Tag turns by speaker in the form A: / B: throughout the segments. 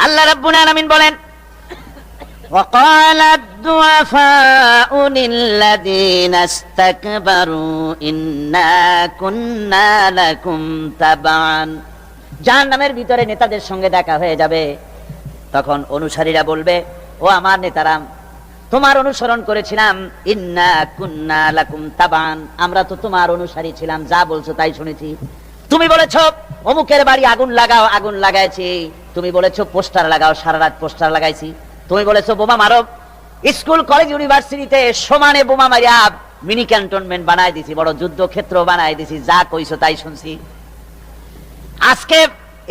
A: আল্লাহ রাব্বুল আলামিন বলেন, وقال الضعفاء للذين استكبروا إنا كنا لكم تبعا। জাহান্নামের ভিতরে নেতাদের সঙ্গে দেখা হয়ে যাবে, তখন অনুসারীরা বলবে, ও আমার নেতারা, তোমার অনুসরণ করেছিলাম, ইন্না কুন্না লাকুম তাবান, আমরা তো তোমার অনুসারী ছিলাম, যা বলছো তাই শুনেছি। তুমি বলেছো অমুকের বাড়ি আগুন লাগাও, আগুন লাগাইছি। তুমি বলেছো পোস্টার লাগাও, সারা রাত পোস্টার লাগাইছি। তুমি বলেছো বোমা মারো, স্কুল কলেজ ইউনিভার্সিটিতে সমানে বোমা মারিয়া মিনি ক্যান্টনমেন্ট বানাই দিছি, বড় যুদ্ধক্ষেত্র বানাই দিছি, যা কইছো তাই শুনছি। আজকে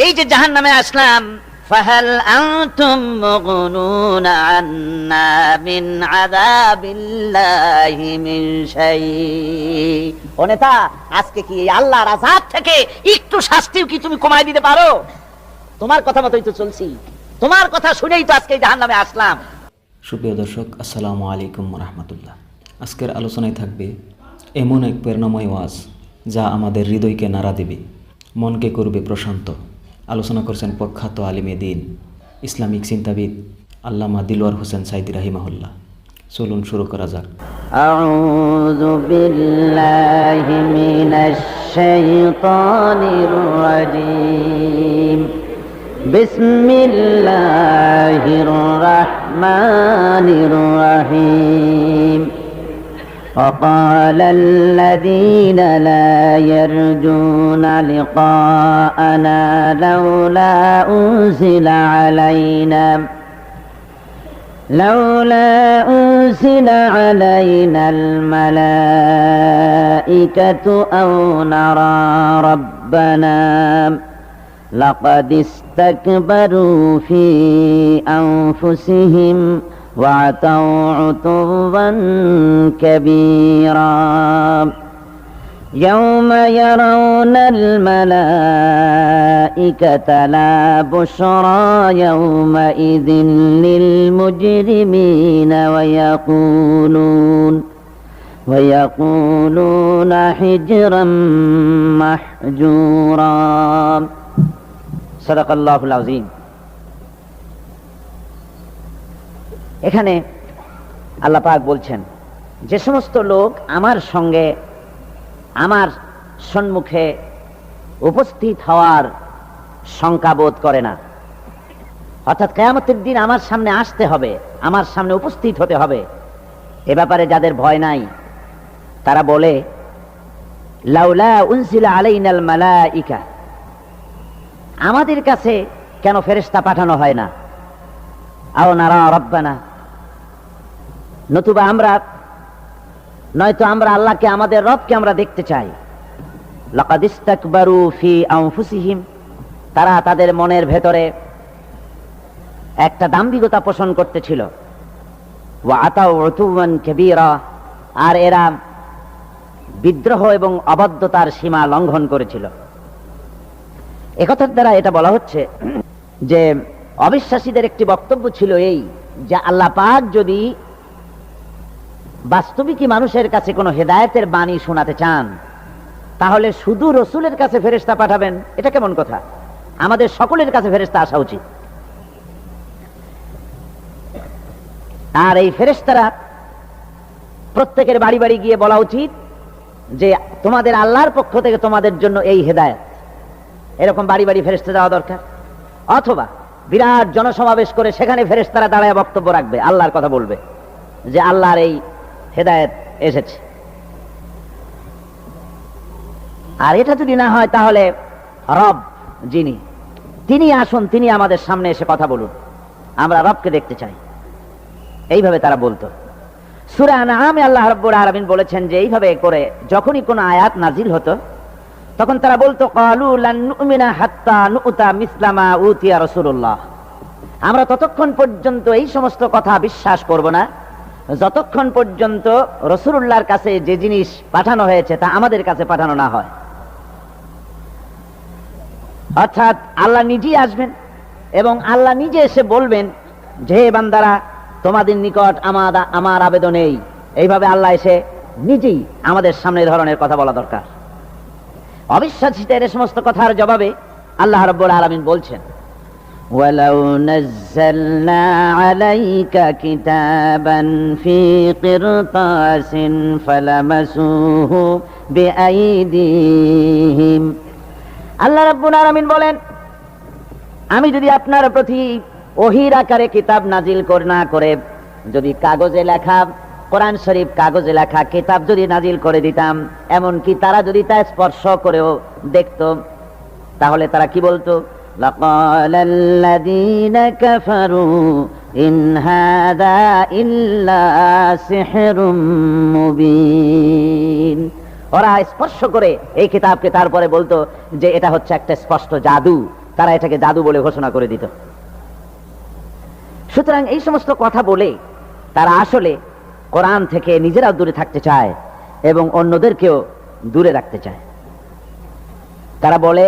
A: এই যে জাহান্নামে আসলাম, ফাহাল আনতুম মুগনুনা আন্না মিন আযাবিল্লাহি মিন শাই। ও নেতা, আজকে কি আল্লাহর আযাব থেকে একটু শাস্তিও কি তুমি কমায় দিতে পারো? তোমার কথা মতোই তো চলছি, তোমার কথা শুনেই তো আজকে জাহান্নামে আসলাম।
B: সুপ্রিয় দর্শক, আসসালামু আলাইকুম রাহমাতুল্লাহ। আজকের আলোচনায় থাকবে এমন এক প্রেরণাময় ওয়াজ যা আমাদের হৃদয়কে নাড়া দেবে, মনকে করবে প্রশান্ত। আলোচনা করছেন প্রখ্যাত আলিমে দ্বীন, ইসলামিক চিন্তাবিদ আল্লামা দিলওয়ার হোসেন সাইদি রাহিমাহুল্লাহ। চলুন শুরু করা যাক।
A: আউযু বিল্লাহি মিনাশ শাইতানির রাজীম। বিসমিল্লাহির রাহমানির রাহিম। وقال الذين لا يرجون لقاءنا لولا أنزل علينا الملائكة أو نرى ربنا لقد استكبروا في أنفسهم وعتوا عتوا كبيرا يوم يرون الملائكة لا بشرى يومئذ للمجرمين ويقولون حجرا محجورا صدق الله العظيم। এখানে আল্লাহ পাক বলছেন, যে সমস্ত লোক আমার সঙ্গে আমার সম্মুখে উপস্থিত হওয়ার শঙ্কা বোধ করে না, অর্থাৎ কিয়ামতের দিন আমার সামনে আসতে হবে, আমার সামনে উপস্থিত হতে হবে, এ ব্যাপারে যাদের ভয় নাই, তারা বলে লাউলা উনজিলা আলাইনাল মালাইকা, আমাদের কাছে কেন ফেরেশতা পাঠানো হয় না, আও নারা রাব্বানা, নতুবা নয়তো আমরা আল্লাহকে, আমাদের রবকে আমরা দেখতে চাই। লাকাদ ইস্তাকবারু ফি আনফুসিহিম, তারা তাদের মনের ভেতরে একটা দাম্ভিকতা পোষণ করতেছিল। ওয়া আতাউ উতুওয়ান কাবীরা, আর এরা বিদ্রোহ এবং অবাধ্যতার সীমা লঙ্ঘন করেছিল। একথার দ্বারা এটা বলা হচ্ছে যে অবিশ্বাসীদের একটি বক্তব্য ছিল এই, যে আল্লাহ পাক যদি বাস্তবিকই মানুষের কাছে কোনো হেদায়েতের বাণী শোনাতে চান, তাহলে শুধু রসুলের কাছে ফেরেশতা পাঠাবেন, এটা কেমন কথা? আমাদের সকলের কাছে ফেরেশতা আসা উচিত। আর এই ফেরেশতারা প্রত্যেকের বাড়ি বাড়ি গিয়ে বলা উচিত যে তোমাদের আল্লাহর পক্ষ থেকে তোমাদের জন্য এই হেদায়েত, এরকম বাড়ি বাড়ি ফেরেশতা দেওয়া দরকার। অথবা বিরাট জনসমাবেশ করে সেখানে ফেরেশতারা দাঁড়ায় বক্তব্য রাখবে, আল্লাহর কথা বলবে, যে আল্লাহর এই হেদায়েত এসেছে। আর এটা যদি না হয়, তাহলে রব যিনি, তিনি আসুন, তিনি আমাদের সামনে এসে কথা বলুন, আমরা রবকে দেখতে চাই, এইভাবে তারা বলতো। সূরা আনআমে আল্লাহ রাব্বুল আলামিন বলেছেন যে এইভাবে করে যখনই কোনো আয়াত নাজিল হতো, তখন তারা বলতো ক্বালু লান নুমিনা হাত্তা নুতা মিসলা মা উতিয়া রাসূলুল্লাহ, আমরা ততক্ষণ পর্যন্ত এই সমস্ত কথা বিশ্বাস করব না যতক্ষণ পর্যন্ত রাসূলুল্লাহর কাছে যে জিনিস পাঠানো হয়েছে তা আমাদের কাছে পাঠানো না হয়। অর্থাৎ আল্লাহ নিজেই আসবেন এবং আল্লাহ নিজে এসে বলবেন যে হে বান্দারা, তোমাদের নিকট আমার আবেদন এই, এইভাবে আল্লাহ এসে নিজেই আমাদের সামনে এই ধরনের কথা বলা দরকার। অবিশ্বাসীদের এই সমস্ত কথার জবাবে আল্লাহ রাব্বুল আলামিন বলছেন ولو نزلنا عليك كتابا في قرطاس فلمسوه بأيديهم আল্লাহ রাব্বুল আলামিন বলেন, আমি যদি আপনার প্রতি ওহীর আকারে কিতাব নাজিল না করে যদি কাগজে লেখা কোরআন শরীফ কাগজে লেখা কিতাব যদি নাজিল করে দিতাম, এমনকি তারা যদি তা স্পর্শ করেও দেখতো, তাহলে তারা কি বলতো? লাকালাল্লাযীনা কাফারু ইন হাযা ইল্লা সিহরুম মুবিন। ওরা স্পর্শ করে এই কিতাবকে তারপরে বলতো যে এটা হচ্ছে একটা স্পষ্ট জাদু, তারা এটাকে জাদু বলে ঘোষণা করে দিত। সুতরাং এই সমস্ত কথা বলে তারা আসলে কোরআন থেকে নিজেরাও দূরে থাকতে চায় এবং অন্যদেরকেও দূরে রাখতে চায়। তারা বলে,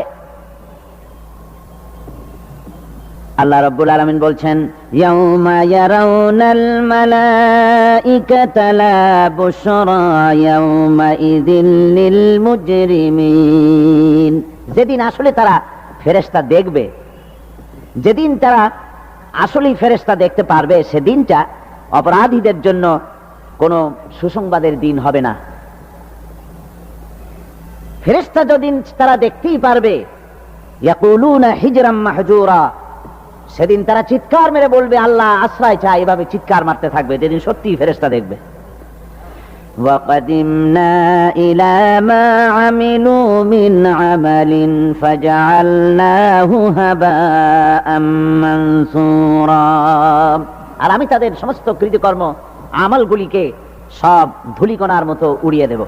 A: আল্লাহ রাব্বুল আলামিন বলছেন, ইয়াউমা ইয়ারাউনাল মালাইকাতা লা বুশরা ইয়াউমা ইযিল লিল মুজরিমিন। যেদিন আসলে তারা ফেরেশতা দেখবে, যেদিন তারা আসলেই ফেরেশতা দেখতে পারবে, সেদিনটা অপরাধীদের জন্য কোনো সুসংবাদের দিন হবে না। ফেরেশতা যেদিন তারা দেখতেই পারবে, ইয়াকুলুনা হিজরাম মাহজুরা, সেদিন তারা চিৎকার মেরে বলবে আল্লাহ আশ্রয় চাই, এভাবে চিৎকার মারতে থাকবে যেদিন সত্যিই ফেরেশতা দেখবে। وَقَدِمْنَا إِلَى مَا عَمِلُوا مِنْ عَمَلٍ فَجَعَلْنَاهُ هَبَاءً مَنْثُورًا। আর আমি তাদের সমস্ত কৃতকর্ম আমলগুলিকে সব ধূলিকণার মতো উড়িয়ে দেব।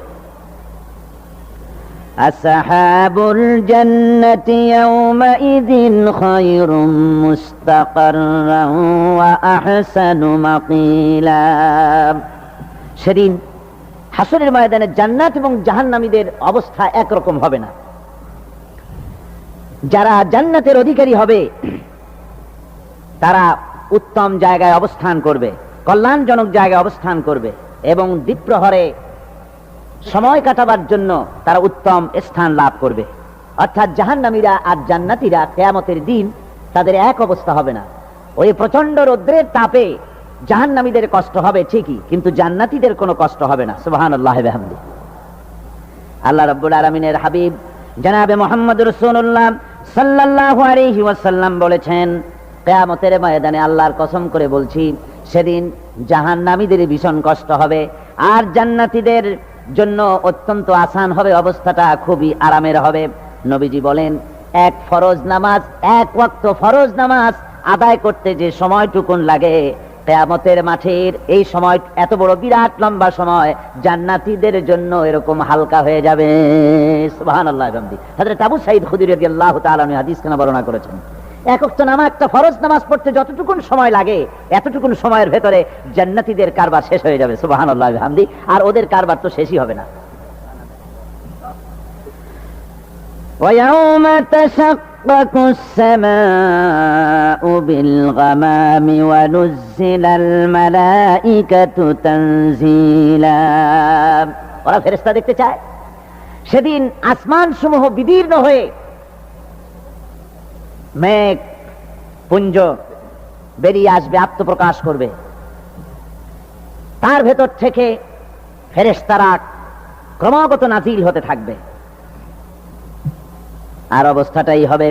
A: আসহাবুল জান্নাতি ইয়াওমাইযিন খায়রুম মুস্তাকাররান ওয়া আহসানু মাকিলা। সেদিন হাসরের ময়দানে জান্নাত এবং জাহান্নামীদের অবস্থা একরকম হবে না। যারা জান্নাতের অধিকারী হবে তারা উত্তম জায়গায় অবস্থান করবে, কল্যাণজনক জায়গায় অবস্থান করবে এবং দ্বিপ্রহরে সময় কাটাবার জন্য তারা উত্তম স্থান লাভ করবে। অর্থাৎ জাহান্নামীরা আর জান্নাতীরা কিয়ামতের দিন তাদের এক অবস্থা হবে না। ওই প্রচন্ড রৌদ্রের তাপে জাহান্নামীদের কষ্ট হবে ঠিকই, কিন্তু জান্নাতীদের কোনো কষ্ট হবে না। সুবহানাল্লাহি ওয়া বিহামদিহি। আল্লাহ রাব্বুল আলামিনের হাবিব জনাবে মুহাম্মদ রাসূলুল্লাহ সাল্লাল্লাহু আলাইহি ওয়াসাল্লাম বলেছেন, কিয়ামতের ময়দানে আল্লাহর কসম করে বলছি, সেদিন জাহান্নামীদের ভীষণ কষ্ট হবে আর জান্নাতীদের জন্য অত্যন্ত আসান হবে, অবস্থাটা খুবই আরামের হবে। নবীজি বলেন, এক ফরজ নামাজ, এক ওয়াক্ত ফরজ নামাজ আদায় করতে যে সময়টুকুন লাগে, কিয়ামতের মাঠের এই সময় এত বড় বিরাট লম্বা সময় জান্নাতীদের জন্য এরকম হালকা হয়ে যাবে। সুবহানাল্লাহ। হযরত আবু সাঈদ খুদরী রাদিয়াল্লাহু তাআলা আনহু হাদিস কেন বর্ণনা করেছেন, এক ওয়াক্ত নামাজ, একটা ফরজ নামাজ পড়তে যতটুকুন সময় লাগে এতটুকুন সময়ের ভেতরে জান্নাতীদের কারবার শেষ হয়ে যাবে। সুবহানাল্লাহ ওয়া বিহামদিহি। আর ওদের কারবার তো শেষই হবে না। وَيَوْمَ تَشَقَّقُ السَّمَاءُ بِالْغَمَامِ وَنُزِّلَ الْمَلَائِكَةُ تَنزِيلًا। ওরা ফেরেশতা দেখতে চায়। সেদিন আসমান সমূহ বিদীর্ণ হয়ে মেঘ পুঞ্জ বেরিয়ে আসবে, আত্মপ্রকাশ করবে। তার ভেতর থেকে ফেরেশতারা ক্রমাগত নাজিল হতে থাকবে। আর অবস্থাটাই হবে,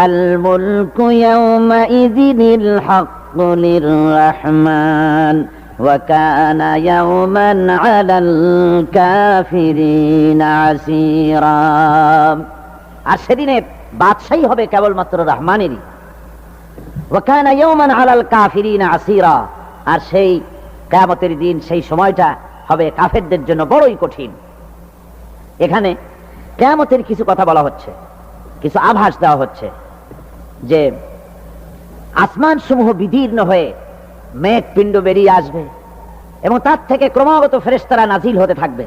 A: আল মুলকু ইয়াওমাইযিনিল হাক্কু লির-রাহমান ওয়া কানা ইয়াওমান আলাল কাফিরিনা আসীরা। আর সেদিনে বাদশাহী হবে কেবলমাত্র রহমানেরই। ওয়া কানা ইয়াওমান আলাল কাফিরিনা আসীরা। আর সেই কিয়ামতের দিন, সেই সময়টা হবে কাফেরদের জন্য বড়ই কঠিন। এখানে কিয়ামতের কিছু কথা বলা হচ্ছে, কিছু আভাস দেওয়া হচ্ছে যে আসমান সমূহ বিদীর্ণ হয়ে মেঘ পিণ্ড বেরিয়ে আসবে এবং তার থেকে ক্রমাগত ফেরেশতারা নাজিল হতে থাকবে।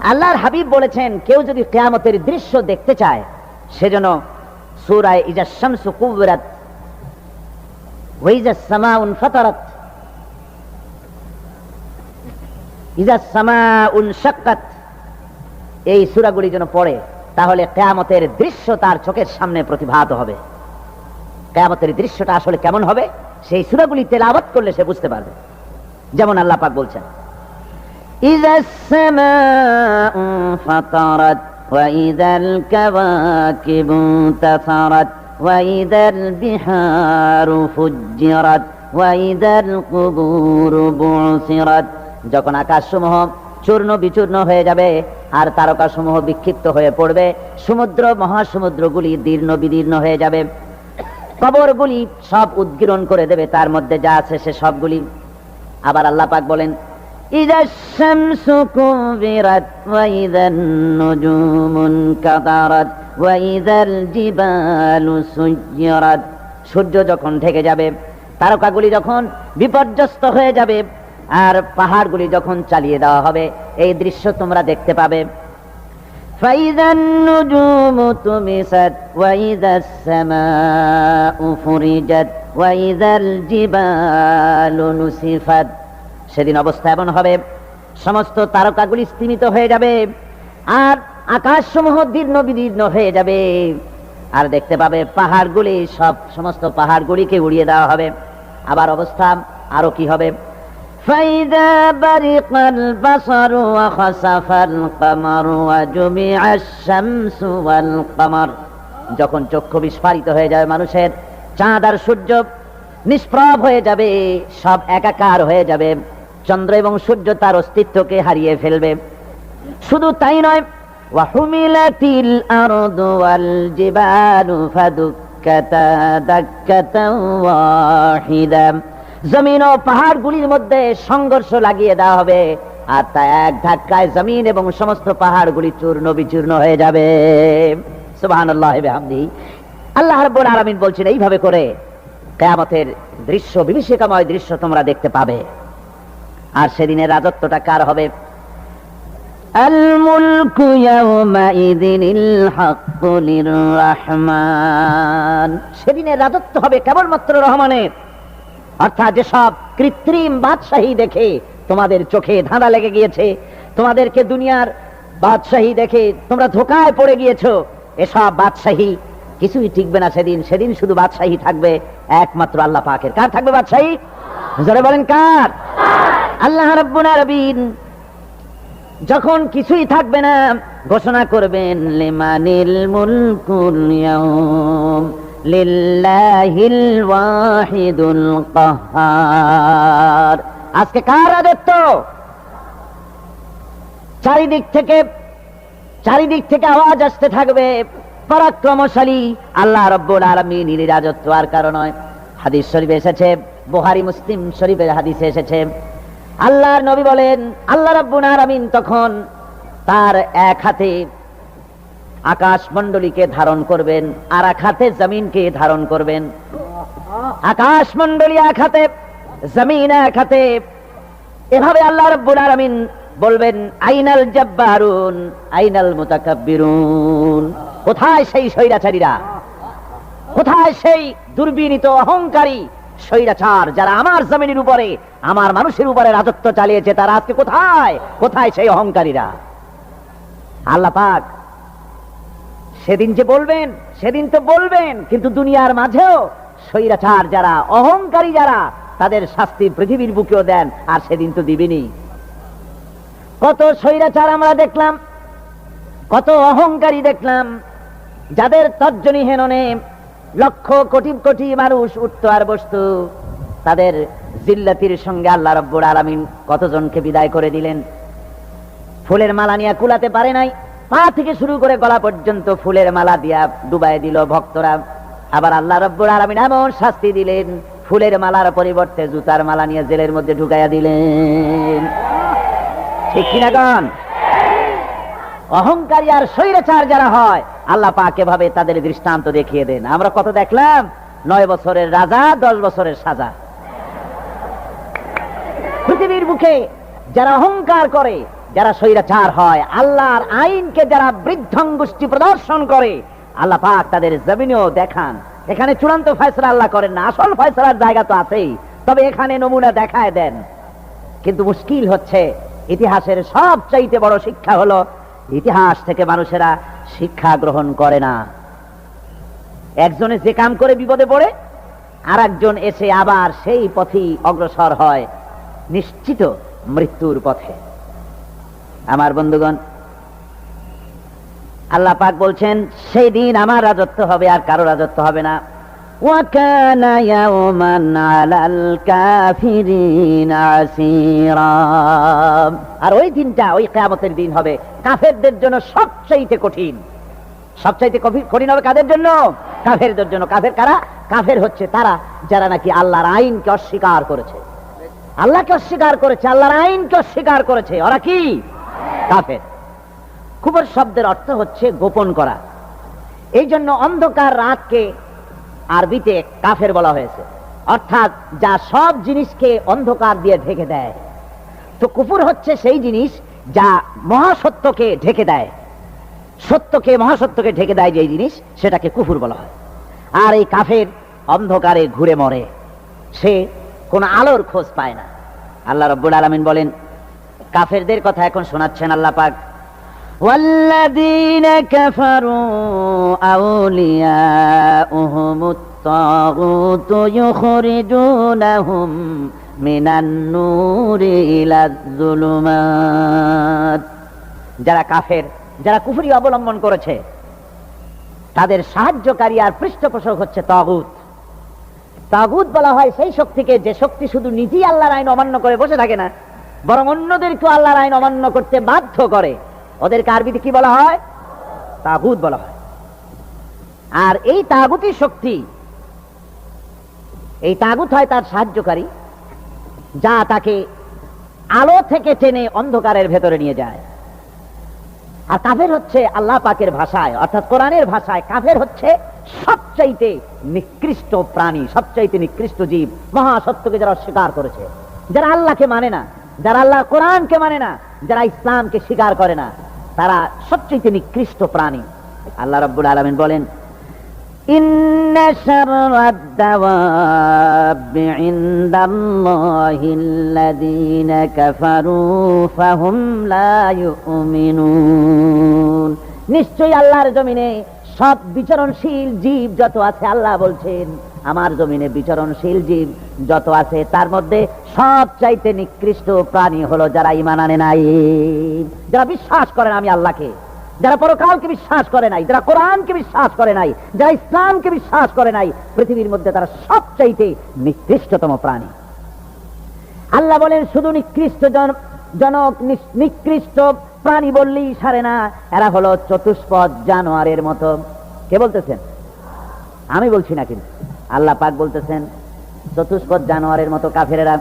A: আল্লাহর হাবিব বলেছেন, কেউ যদি কিয়ামতের দৃশ্য দেখতে চায় সেজন্য সূরা ইজা শামসু কুবিরাত ওয়া ইজা সামাউন ফাতারাত ইজা সামাউন শাক্কাত, এই সূরাগুলি যেন পড়ে, তাহলে কিয়ামতের দৃশ্য তার চোখের সামনে প্রতিভাত হবে। কিয়ামতের দৃশ্যটা আসলে কেমন হবে সেই সূরাগুলি তেলাওয়াত করলে সে বুঝতে পারবে। যেমন আল্লাহ পাক বলছেন, ইযাস সামাউ ফাতারাত ওয়া ইযাল কাওয়াকিবু তাসারাত ওয়া ইযাল বিহারু ফুজ্জিরাত ওয়া ইযাল কুবুরু বুসিরাত। যখন আকাশসমূহ চূর্ণ বিচূর্ণ হয়ে যাবে আর তারকাসমূহ বিক্ষিপ্ত হয়ে পড়বে, সমুদ্র মহাসমুদ্রগুলি দীর্ণ বিদীর্ণ হয়ে যাবে, কবরগুলি সব উদ্গীরণ করে দেবে, তার মধ্যে যা আছে সে সবগুলি। আবার আল্লাহ পাক বলেন, ইযাশ শামসু কুবিরাত ওয়া ইযান নুজুমুন কাদারাত ওয়া ইযাল জিবালু সুয়্যিরাত। সূর্য যখন ঢেকে যাবে, তারকাগুলি যখন বিপর্যস্ত হয়ে যাবে আর পাহাড়গুলি যখন চালিয়ে দেওয়া হবে, এই দৃশ্য তোমরা দেখতে পাবে। ফাইযান নুজুমু তুমিসাত ওয়া ইযাস সামাউ ফুরিজাত ওয়া ইযাল জিবালু নুসিফাত। সেদিন অবস্থা এমন হবে, সমস্ত তারকাগুলি স্তিমিত হয়ে যাবে আর আকাশসমূহ দীর্ণ বিদীর্ণ হয়ে যাবে, আর দেখতে পাবে পাহাড়গুলি সমস্ত পাহাড়গুলিকে উড়িয়ে দেওয়া হবে। আবার অবস্থা আরো কি হবে, ফাইদা বারিকাল বাসারু ওয়া খাসাফাল কামারু ওয়া জুমিআশ শামসু ওয়াল কামার। যখন চক্ষু বিস্ফারিত হয়ে যাবে মানুষের, চাঁদ আর সূর্য নিষ্প্রভ হয়ে যাবে, সব একাকার হয়ে যাবে, চন্দ্র এবং সূর্য তার অস্তিত্বকে হারিয়ে ফেলবে। শুধু তাই নয়, ওয়া হুমিলাতিল আরদু ওয়াল জিবালু ফাদুক্কাতা দাক্কাতাও ওয়াহিদা। জমিন ও পাহাড়গুলির মধ্যে সংঘর্ষ লাগিয়ে দেওয়া হবে আর তা এক ধাক্কায় জমিন এবং সমস্ত পাহাড়গুলি চূর্ণ বিচূর্ণ হয়ে যাবে। সুবহানাল্লাহি ওয়া বিহামদিহি। আল্লাহ রাব্বুল আলামিন বলছেন, এইভাবে করে কিয়ামতের দৃশ্য, বিভীষিকাময় দৃশ্য তোমরা দেখতে পাবে। আর সেদিনের রাজত্বটা কার হবে? আল মুলকু ইয়াউমাইযিনিল হাক্কু লির-রাহমান। সেদিনের রাজত্ব হবে কেবলমাত্র রহমানের। অর্থাৎ যেসব কৃত্রিম বাদশাহী দেখে তোমাদের চোখে ধাঁধা লেগে গিয়েছে, তোমাদেরকে দুনিয়ার বাদশাহী দেখে তোমরা ধোঁকায় পড়ে গিয়েছো, এসব বাদশাহী কিছুই টিকবে না সেদিন। সেদিন শুধু বাদশাহী থাকবে একমাত্র আল্লাহ পাকের। কার থাকবে বাদশাহী? জোরে বলেন কার? আল্লাহ রাব্বুল আলামিন যখন কিছুই থাকবে না ঘোষণা করবেন, লিমানিল মুলকুল ইয়াউম লিল্লাহিল ওয়াহিদুল কাহ্হার। আজকে কার রাজত্ব? চারিদিক থেকে আওয়াজ আসতে থাকবে, পরাক্রমশালী আল্লাহ রাব্বুল আলামিনের রাজত্ব আর কারণ নয়। হাদিস শরীফে এসেছে, বুখারী মুসলিম শরীফের হাদিসে এসেছে, আল্লাহর নবী বলেন, আল্লাহ রাব্বুল আলামিন তখন তার এক হাতে আকাশ মণ্ডলীকে ধারণ করবেন আর এক হাতে জমিনকে ধারণ করবেন। আকাশ মণ্ডলী এক হাতে, জমিন এক হাতে। এভাবে আল্লাহ রাব্বুল আলামিন বলবেন, আইনাল জাব্বারুন আইনাল মুতাকাব্বিরুন। কোথায় সেই স্বৈরাচারীরা? কোথায় সেই দুর্বিনীত অহংকারী স্বৈরাচার যারা আমার জমিনের উপরে, আমার মানুষের উপরে রাজত্ব চালিয়েছে? তারা আজকে কোথায়? কোথায় সেই অহংকারীরা? আল্লাহ পাক সেদিন যে বলবেন, সেদিন তো বলবেন, কিন্তু দুনিয়ার মাঝেও স্বৈরাচার যারা, অহংকারী যারা, তাদের শাস্তি পৃথিবীর বুকেও দেন, আর সেদিন তো দিবেনই। কত স্বৈরাচার আমরা দেখলাম, কত অহংকারী দেখলাম, যাদের তর্জনী হেননে লক্ষ কোটি কোটি মানুষ উঠতো আর বসতো। তাদের জিল্লাতির সঙ্গে আল্লাহ রাব্বুল আলামিন কতজনকে বিদায় করে দিলেন। ফুলের মালা নিয়ে কুলাতে পারে নাই, পা থেকে শুরু করে গলা পর্যন্ত ফুলের মালা দিয়া ডুবাই দিল ভক্তরা। আবার আল্লাহ রাব্বুল আলামিন এমন শাস্তি দিলেন, ফুলের মালার পরিবর্তে জুতার মালা নিয়ে জেলের মধ্যে ঢুকাইয়া দিলেন। ঠিক কিনা গান? অহংকারী আর স্বৈরাচার যারা হয়, আল্লাহ পাক এভাবে তাদের দৃষ্টান্ত দেখিয়ে দেন। আমরা কত দেখলাম, 9 বছরের রাজা, 10 বছরের সাজা। পৃথিবীর বুকে যারা অহংকার করে, যারা স্বৈরাচার হয়, আল্লাহর আইনকে যারা বৃদ্ধাঙ্গুষ্টি প্রদর্শন করে, আল্লাহ পাক তাদের জমিনেও দেখান। এখানে চূড়ান্ত ফয়সালা আল্লাহ করেন না, আসল ফয়সালার জায়গা তো আছেই, তবে এখানে নমুনা দেখায় দেন। কিন্তু মুশকিল হচ্ছে, ইতিহাসের সবচাইতে বড় শিক্ষা হলো, ইতিহাস থেকে মানুষেরা শিক্ষা গ্রহণ করে না। একজনে যে কাম করে বিপদে পড়ে, আর একজন এসে আবার সেই পথেই অগ্রসর হয় নিশ্চিত মৃত্যুর পথে। আমার বন্ধুগণ, আল্লাহ পাক বলছেন সেই দিন আমার রাজত্ব হবে, আর কারো রাজত্ব হবে না। وَكَانَ يَوْمًا عَلَى الْكَافِرِينَ عَسِيرًا। আর ওই দিনটা, ওই কিয়ামতের দিন হবে কাফেরদের জন্য সবচাইতে কঠিন। সবচাইতে কঠিন হবে কাদের জন্য? কাফেরদের জন্য। কাফের কারা? কাফের হচ্ছে তারা যারা নাকি আল্লাহর আইনকে অস্বীকার করেছে, আল্লাহকে অস্বীকার করেছে, আল্লাহর আইনকে অস্বীকার করেছে। ওরা কি? কাফের। কুফর শব্দের অর্থ হচ্ছে গোপন করা। এই জন্য অন্ধকার রাতকে আরবিতে কাফের বলা হয়েছে, অর্থাৎ যা সব জিনিসকে অন্ধকার দিয়ে ঢেকে দেয়। তো কুফর হচ্ছে সেই জিনিস যা মহাসত্যকে ঢেকে দেয়, সত্যকে, মহাসত্যকে ঢেকে দেয় যে জিনিস, সেটাকে কুফর বলা হয়। আর এই কাফের অন্ধকারে ঘুরে মরে, সে কোন আলোর খোঁজ পায় না। আল্লাহ রাব্বুল আলামিন বলেন, কাফেরদের কথা এখন শোনাচ্ছেন আল্লাহ পাক, ওয়াল্লাযীনা কাফারু আউলিয়াউহুমুত তাগুতু ইউখরিজুনাহুম মিনান নূরি ইলাজ যুলুমাত। যারা কাফের, যারা কুফরি অবলম্বন করেছে, তাদের সাহায্যকারী আর পৃষ্ঠপোষক হচ্ছে তাগুত। তাগুত বলা হয় সেই শক্তিকে যে শক্তি শুধু নিজেই আল্লাহর আইন অমান্য করে বসে থাকে না, বরং অন্যদেরকে আল্লাহর আইন অমান্য করতে বাধ্য করে। ওদেরকে আরবিতে কি বলা হয়? তাগুত বলা হয়। আর এই তাগুতি শক্তি, এই তাগুত হয় তার সাহায্যকারী, যা তাকে আলো থেকে টেনে অন্ধকারের ভেতরে নিয়ে যায়। আর কাফের হচ্ছে আল্লাহ পাকের ভাষায়, অর্থাৎ কোরআনের ভাষায়, কাফের হচ্ছে সবচাইতে নিকৃষ্ট প্রাণী, সবচাইতে নিকৃষ্ট জীব। মহাসত্যকে যারা অস্বীকার করেছে, যারা আল্লাহকে মানে না, যারা আল্লাহ কোরআনকে মানে না, যারা ইসলামকে স্বীকার করে না, তারা সবচাইতে নিকৃষ্ট প্রাণী। আল্লাহ রাব্বুল আলামিন বলেন, ইন্না শাররাদ দাওয়াবি ইনদাল্লাহিল্লাযীনা কাফারু ফাহুম লা ইউমিনুন। নিশ্চয়ই আল্লাহর জমিনে সব বিচরণশীল জীব যত আছে, আল্লাহ বলছেন আমার জমিনে বিচরণশীল জীব যত আছে, তার মধ্যে সবচাইতে নিকৃষ্ট প্রাণী হলো যারা ঈমান আনে নাই, যারা বিশ্বাস করে না আমি আল্লাহকে, যারা পরকালকে বিশ্বাস করে নাই, যারা কোরআনকে বিশ্বাস করে নাই, যারা ইসলামকে বিশ্বাস করে নাই, পৃথিবীর মধ্যে তারা সবচাইতে নিকৃষ্টতম প্রাণী। আল্লাহ বলেন শুধু নিকৃষ্ট জনক, নিকৃষ্ট প্রাণী বললেই সারে না, এরা হলো চতুষ্পদ জানোয়ারের মতো। কে বলতেছেন? আমি বলছি না, কিন্তু আল্লাহ পাক বলতেছেন চতুষ্পদ জানোয়ারের মতো কাফেরেরা।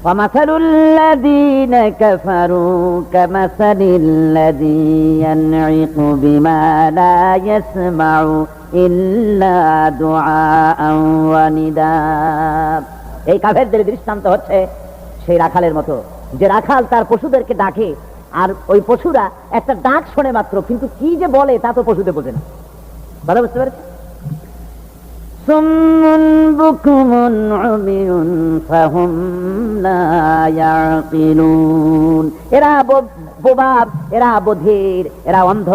A: ওয়ামাসালুল্লাযীনা কাফারু কামাসালিল্লাযী ইয়ানঈকু বিমা লা ইয়াসমাউ ইল্লা দুআআন ওয়া নিদা। এই কাফেরদের দৃষ্টান্ত হচ্ছে সেই রাখালের মতো, যে রাখাল তার পশুদেরকে ডাকে, আর ওই পশুরা একটা ডাক শোনে মাত্র, কিন্তু কি যে বলে তা তো পশুতে বোঝে না। ভালো বুঝতে পেরেছেন? সুম্মুন বুকুমুন উমিয়ুন ফাহুম লা ইয়াকিলুন। এরা বোবা, এরা বধির, এরা অন্ধ,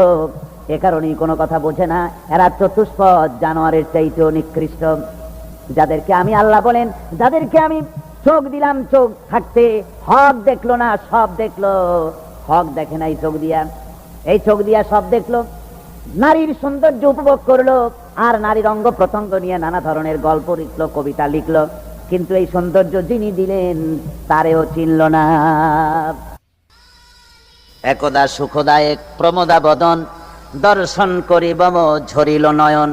A: এ কারণেই কোনো কথা বোঝে না। এরা চতুষ্পদ জানোয়ারের চাইতেও নিকৃষ্ট, যাদেরকে আমি আল্লাহ বলেন, যাদেরকে আমি চোখ দিলাম, চোখ থাকতে হক দেখলো না, সব দেখলো, হক দেখে নাই চোখ দিয়া, এই চোখ দিয়া সব দেখলো, নারীর সৌন্দর্য উপভোগ করলো, আর নারীর অঙ্গ প্রত্যঙ্গ নিয়ে নানা ধরনের গল্প লিখলো, কবিতা লিখলো, কিন্তু এই সৌন্দর্য যিনি দিলেন তারেও চিনল না। একদা সুখদায়ক প্রমোদা বদন দর্শন করি বম ঝরিল নয়ন,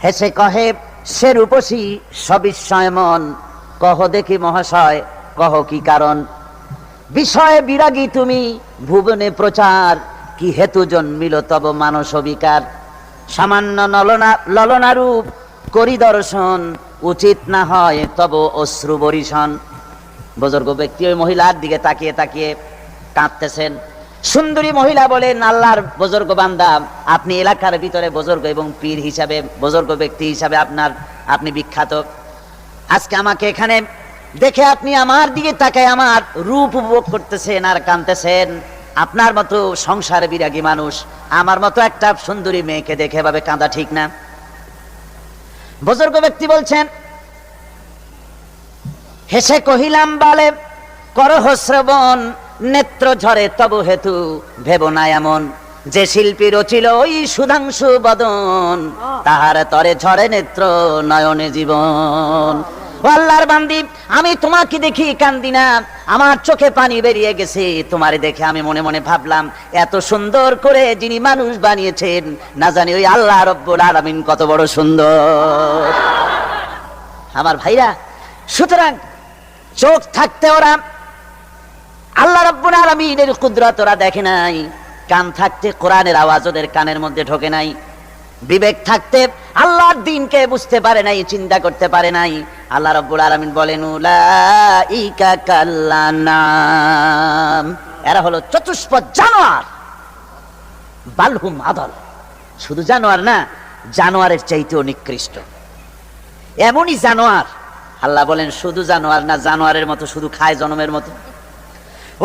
A: হেসে কহে সে রূপসী সবিস্ময় মন, কহ দেখি মহাশয় কহ কি কারণ, বিষয়ে বিরাগী তুমি ভুবনে প্রচার, কি হেতু জন্মিল তব মানস বিকার, সামান্য ললনা রূপ করি দর্শন, উচিত না হয় তব অশ্রু বরিশন। বুজুর্গ ব্যক্তি ওই মহিলার দিকে তাকিয়ে তাকিয়ে কাঁদতেছেন। সুন্দরী মহিলা বলেন, আল্লাহর বুজুর্গ বান্দা, আপনি এলাকার ভিতরে বুজুর্গ এবং পীর হিসাবে, বুজুর্গ ব্যক্তি হিসাবে আপনি বিখ্যাত। আজকে আমাকে এখানে দেখে আপনি আমার দিকে তাকায় আমার রূপ উপভোগ করতেছেন আর কাঁদতেছেন। আপনার মতো সংসার বিরাগী মানুষ আমার মতো একটা সুন্দরী মেয়েকে দেখে ভাবে কাঁদা ঠিক না। বুজুর্গ ব্যক্তি বলছেন, হেসে কহিলাম বালে করহ শ্রবণ, নেত্র ঝরে তবু হেতু ভেব না এমন, যে শিল্পী রচিল ওই সুধাংশু বদন, তাহার তরে ঝরে নেত্র নয়নে জীবন। ও আল্লাহর বান্দি, আমি তোমাকে দেখি কান্দি না, আমার চোখে পানি বেরিয়ে গেছে। তোমারে দেখে আমি মনে মনে ভাবলাম, এত সুন্দর করে যিনি মানুষ বানিয়েছেন, না জানি ওই আল্লাহ রব্বুল আলামিন কত বড় সুন্দর। আমার ভাইরা, সুতরাং চোখ থাকতে ওরা আল্লাহ রাব্বুল আলামিনের কুদরত ওরা দেখে নাই, কান থাকতে কোরআনের আওয়াজ ওদের কানের মধ্যে ঢোকে নাই, বিবেক থাকতে আল্লাহর দ্বীনকে বুঝতে পারে নাই, চিন্তা করতে পারে নাই। আল্লাহ রাব্বুল আলামিন বলেন, উলাইকা কাল্লানাম, এরা হলো চতুষ্পদ জানোয়ার, বালহুম আদল। শুধু জানোয়ার না, জানোয়ারের চাইতেও নিকৃষ্ট এমনই জানোয়ার। আল্লাহ বলেন শুধু জানোয়ার না, জানোয়ারের মতো শুধু খায় জনমের মতো।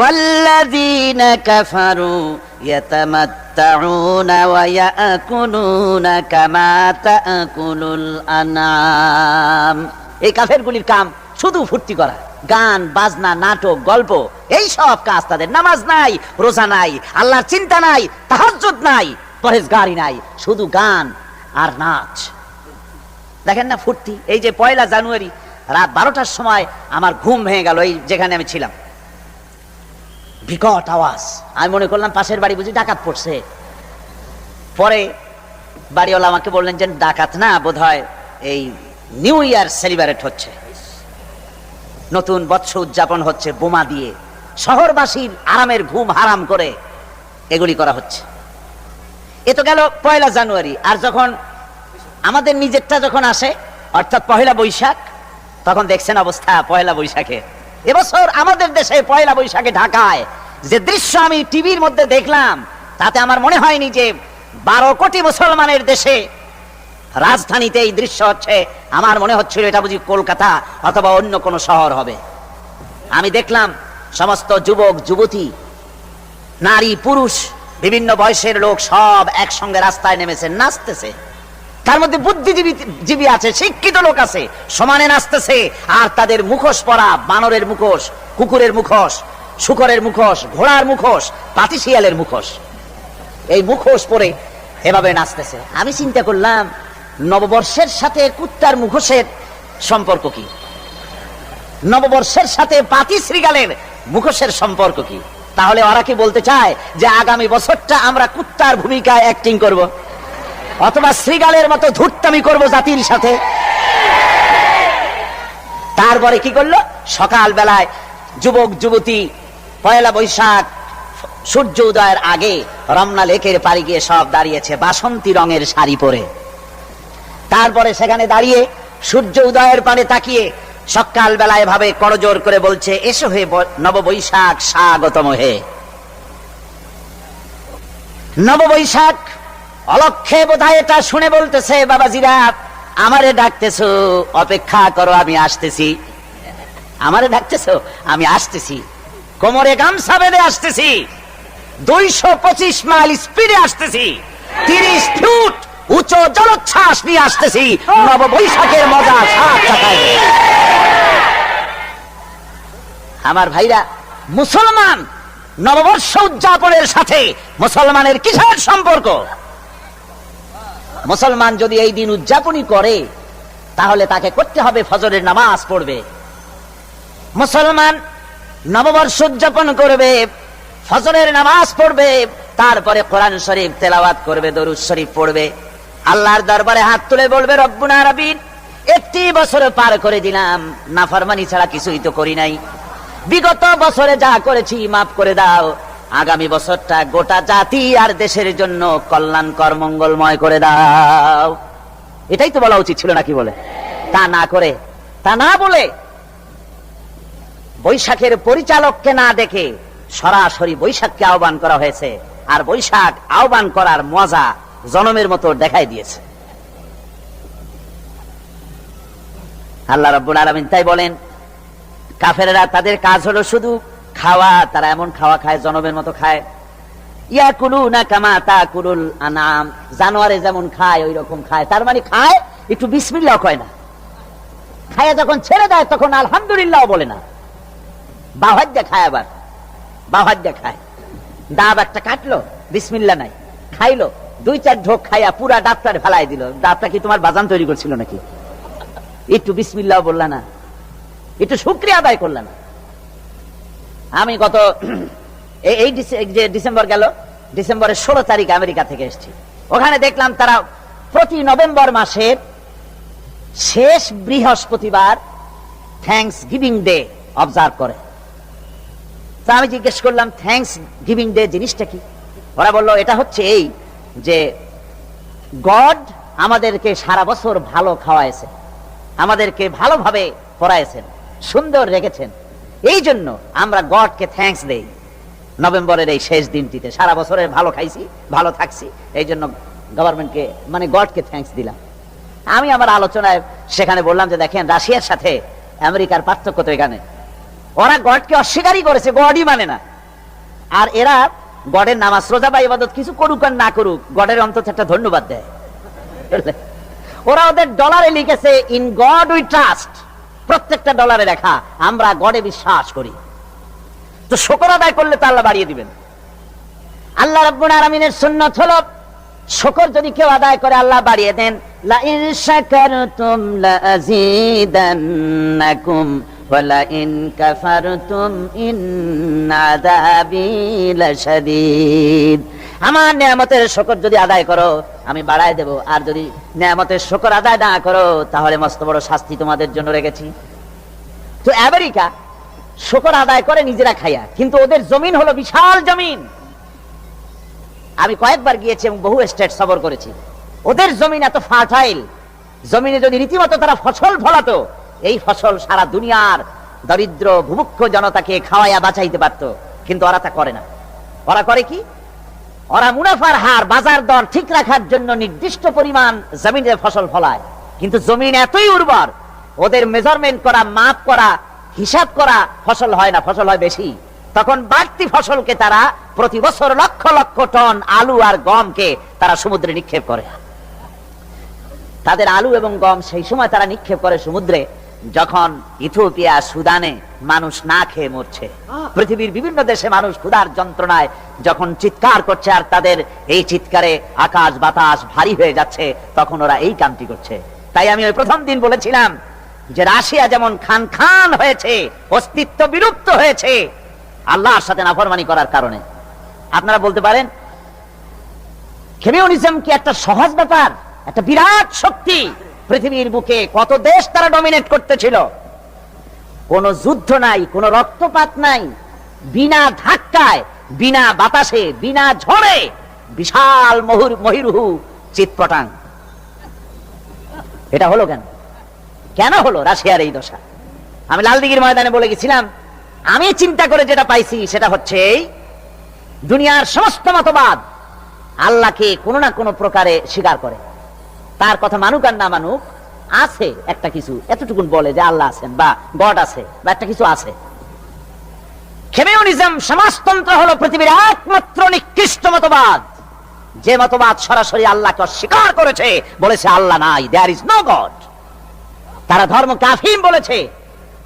A: والذين كفروا يتمتعون ويأكلون كما تأكل الأنعام। এই কাফেরগুলির কাম শুধু ফুর্তি করা, গান বাজনা, নাটক, গল্প, এই সব কাজ তাদের। নামাজ নাই, রোজা নাই, আল্লাহর চিন্তা নাই, তাহাজ্জুদ নাই, পরহেজগারি নাই, শুধু গান আর নাচ। দেখেন না ফুর্তি। এই যে 1 জানুয়ারি রাত 12টার সময় আমার ঘুম ভেঙে গেল, এই যেখানে আমি ছিলাম, বিকট আওয়াজ। আমি মনে করলাম পাশের বাড়ি বুঝি ডাকাত পড়ছে। পরে বাড়িওয়ালা আমাকে বললেন যে ডাকাত না, বোধহয় এই নিউ ইয়ার সেলিব্রেট হচ্ছে, নতুন বৎস উদযাপন হচ্ছে, বোমা দিয়ে শহরবাসীর আরামের ঘুম হারাম করে এগুলি করা হচ্ছে। এ তো গেল 1 জানুয়ারি। আর যখন আমাদের নিজেরটা যখন আসে, অর্থাৎ 1 বৈশাখ, তখন দেখছেন অবস্থা 1 বৈশাখে। এবছর আমাদের দেশে 1 বৈশাখে ঢাকায় যে দৃশ্য আমি টিভির মধ্যে দেখলাম, তাতে আমার মনে হয়নি যে 12 কোটি মুসলমানের দেশে রাজধানীতে এই দৃশ্য হচ্ছে। আমার মনে হচ্ছিল এটা বুঝি কলকাতা অথবা অন্য কোনো শহর হবে। আমি দেখলাম সমস্ত যুবক যুবতী, নারী পুরুষ, বিভিন্ন বয়সের লোক সব একসঙ্গে রাস্তায় নেমেছে, নাচতেছে। তার মধ্যে বুদ্ধিজীবী আছে, শিক্ষিত লোক আছে, সমানে নাচতেছে। আর তাদের মুখোশ পরা, বানরের মুখোশ, কুকুরের মুখোশ, শুকরের মুখোশ, ঘোড়ার মুখোশ, পাতিশিয়ালের মুখোশ, এই মুখোশ পরে এভাবে নাচতেছে। আমি চিন্তা করলাম, নববর্ষের সাথে কুত্তার মুখোশের সম্পর্ক কি? নববর্ষের সাথে পাতি শ্রীগালের মুখোশের সম্পর্ক কি? তাহলে ওরা কি বলতে চায় যে আগামী বছরটা আমরা কুত্তার ভূমিকায় অ্যাক্টিং করব, অথবা শ্রীগালের মতো ধূর্তামি করব জাতির সাথে? তারপরে কি করলো? সকাল বেলায় যুবক যুবতী 1 বৈশাখ সূর্য উদয়ের আগে রমনা লেকের পাড়ি গিয়ে সব দাঁড়িয়েছে বাসন্তী রঙের শাড়ি পরে। তারপরে সেখানে দাঁড়িয়ে সূর্য উদয়ের পানে তাকিয়ে সকাল বেলায় ভাবে করজোর করে বলছে, এসো হে নববৈশাখ স্বাগতম হে। নববৈশাখ অলক্ষে বোধহয় এটা শুনে বলতেছে, বাবাজিরা আমারে ডাকতেছো, অপেক্ষা করো, আমি আসতেছি। আমারে ডাকতেছো, আমি আসতেছি, কোমরে গামছা বেঁধে আসতেছি, 225 মাইল স্পিডে আসতেছি, 30 ফুট উঁচু জলোচ্ছ্বাস নিয়ে আসতেছি, নববৈশাখের মজা সাত চাকায়। আমার ভাইরা, মুসলমান নববর্ষ উদযাপনের সাথে মুসলমানের কিসের সম্পর্ক? মুসলমান যদি এই দিন উদযাপনই করে, তাহলে তাকে করতে হবে ফজরের নামাজ পড়বে। মুসলমান নববর্ষ উদযাপন করবে, ফজরের নামাজ পড়বে, তারপরে কোরআন শরীফ তেলাওয়াত করবে, দরুদ শরীফ পড়বে, আল্লাহর দরবারে হাত তুলে বলবে, রব্বুনা রাব্বিন, 1 বছর পার করে দিলাম, নাফরমানি ছাড়া কিছুই তো করি নাই, বিগত বছরে যা করেছি মাফ করে দাও, আগামী বছরটা গোটা জাতি আর দেশের জন্য কল্যাণকর মঙ্গলময় করে দাও। এটাই তো বলা উচিত ছিল নাকি? বলে তা না করে, তা না বলে, বৈশাখের পরিচালককে না দেখে সরাসরি বৈশাখকে আহ্বান করা হয়েছে। আর বৈশাখ আহ্বান করার মজা জনমের মতো দেখাই দিয়েছে আল্লাহ রাব্বুল আলামিন। তাই বলেন, কাফেররা তাদের কাজ হলো শুধু খাওয়া, তারা এমন খাওয়া খায় জনমের মতো খায়। ইয়াকুলুনা কামা তাকুলুল আনাম, জানোয়ারে যেমন খায় ওই রকম খায়। তার মানে খায় একটু বিসমিল্লাহ কয় না, খায়া যখন ছেড়ে দেয় তখন আলহামদুলিল্লাহ বলে না, বাহাত দিয়ে খায়, আবার বাহাত দিয়ে খায়। ডাব একটা কাটলো, বিসমিল্লাহ নাই, খাইলো, 2-4 ঢোক খাইয়া পুরা ডাবটার ফেলাই দিল। ডাবটা কি তোমার বাজান তৈরি করছিল নাকি? একটু বিসমিল্লাহ বললা না, একটু শুকরিয়া আদায় করলা না। আমি গত এই যে ডিসেম্বর গেল, ডিসেম্বরের 16 তারিখ আমেরিকা থেকে এসেছি। ওখানে দেখলাম তারা প্রতি নভেম্বর মাসের শেষ বৃহস্পতিবার থ্যাঙ্কস গিভিং ডে অবজার্ভ করে। তা আমি জিজ্ঞেস করলাম থ্যাঙ্কস গিভিং ডে জিনিসটা কি? ওরা বলল এটা হচ্ছে এই যে গড আমাদেরকে সারা বছর ভালো খাওয়াইছেন, আমাদেরকে ভালোভাবে পড়াইছেন, সুন্দর রেখেছেন, এই জন্য আমরা গডকে থ্যাঙ্কস দেই নভেম্বরের এই শেষ দিনটিতে। সারা বছরের ভালো খাইছি, ভালো থাকছি, এই জন্য গভর্নমেন্টকে মানে গডকে থ্যাঙ্কস দিলাম। আমি আমার আলোচনায় সেখানে বললাম যে দেখেন রাশিয়ার সাথে আমেরিকার পার্থক্য তো এখানে, ওরা গডকে অস্বীকারই করেছে, গডই মানে না। আর এরা গডের নামাজ রোজা বা ইবাদত কিছু করুক আর না করুক, গডের অন্তত একটা ধন্যবাদ দেয়। ওরা ওদের ডলারে লিখেছে ইন গড উই ট্রাস্ট, প্রত্যেকটা ডলারে লেখা আমরা গডে বিশ্বাস করি। তো শুকর আদায় করলে তো আল্লাহ বাড়িয়ে দিবেন। আল্লাহ রাব্বুল আলামিনের সুন্নাত হলো শুকর যদি কেউ আদায় করে আল্লাহ বাড়িয়ে দেন। লা ইন শাকারতুম লা আযীদান্নাকুম ওয়া লা ইন কাফারতুম ইন্না আযাবি লাশাদীদ। আমার নিয়ামতের শুকর যদি আদায় করো আমি বাড়ায় দেব, আর যদি নিয়ামতের শুকর আদায় না করো তাহলে মস্ত বড় শাস্তি তোমাদের জন্য রেখেছি। তো আমেরিকা শুকর আদায় করে নিজেরা খাইয়া, কিন্তু ওদের জমিন হলো বিশাল জমিন। আমি কয়েকবার গিয়েছি এবং বহু স্টেট সফর করেছি। ওদের জমিন এত ফার্টাইল, জমিনে যদি রীতিমতো তারা ফসল ফলাতো, এই ফসল সারা দুনিয়ার দরিদ্র ভুভুক্ষ জনতাকে খাওয়াইয়া বাঁচাইতে পারত, কিন্তু ওরা তা করে না। ওরা করে কি? ওরা মুনাফার হার, বাজার দর ঠিক রাখার জন্য নির্দিষ্ট পরিমাণ জমিনে ফসল ফলায়, কিন্তু জমিন এতই উর্বর ওদের মেজারমেন্ট করা, মাপ করা, হিসাব করা ফসল হয় না, ফসল হয় বেশি। তখন বাড়তি ফসলকে তারা প্রতি বছর লক্ষ লক্ষ টন আলু আর গমকে তারা সমুদ্রে নিক্ষেপ করে। তাদের আলু এবং গম সেই সময় তারা নিক্ষেপ করে সমুদ্রে যখন ইথিওপিয়া, সুদানে মানুষ না খেয়ে মরছে। পৃথিবীর বিভিন্ন দেশে মানুষ ক্ষুধার যন্ত্রণায় যখন চিৎকার করছে আর তাদের এই চিৎকারে আকাশ বাতাস ভারী হয়ে যাচ্ছে, তখন ওরা এই কামটি করছে। তাই আমি ওই প্রথম দিন বলেছিলাম যে রাশিয়া যেমন খান খান হয়েছে, অস্তিত্ব বিলুপ্ত হয়েছে আল্লাহর সাথে নাফরমানি করার কারণে। আপনারা বলতে পারেন কমিউনিজম কি একটা সহজ ব্যাপার? একটা বিরাট শক্তি পৃথিবীর বুকে, কত দেশ তারা ডমিনেট করতেছিল। কোন যুদ্ধ নাই, কোন রক্তপাত নাই, বিনা ধাক্কায়, বিনা বাতাসে, বিনা ঝড়ে বিশাল মহিরুহু চিৎপটাং। এটা হলো কেন? কেন হলো রাশিয়ার এই দশা? আমি লালদিঘির ময়দানে বলে গেছিলাম, আমি চিন্তা করে যেটা পাইছি সেটা হচ্ছে এই দুনিয়ার সমস্ত মতবাদ আল্লাহকে কোনো না কোনো প্রকারে স্বীকার করে। তার কথা মানুক আর না মানুক, আছে একটা কিছু, এতটুকুন বলে যে আল্লাহ আছেন বা গড আছে বা একটা কিছু আছে। কমিউনিজম, সমাজতন্ত্র হলো পৃথিবীর একমাত্র নিকৃষ্ট মতবাদ, যে মতবাদ সরাসরি আল্লাহকে অস্বীকার করেছে, বলেছে আল্লাহ নাই, দেয়ার ইজ নো গড। তারা ধর্ম কাফির বলেছে।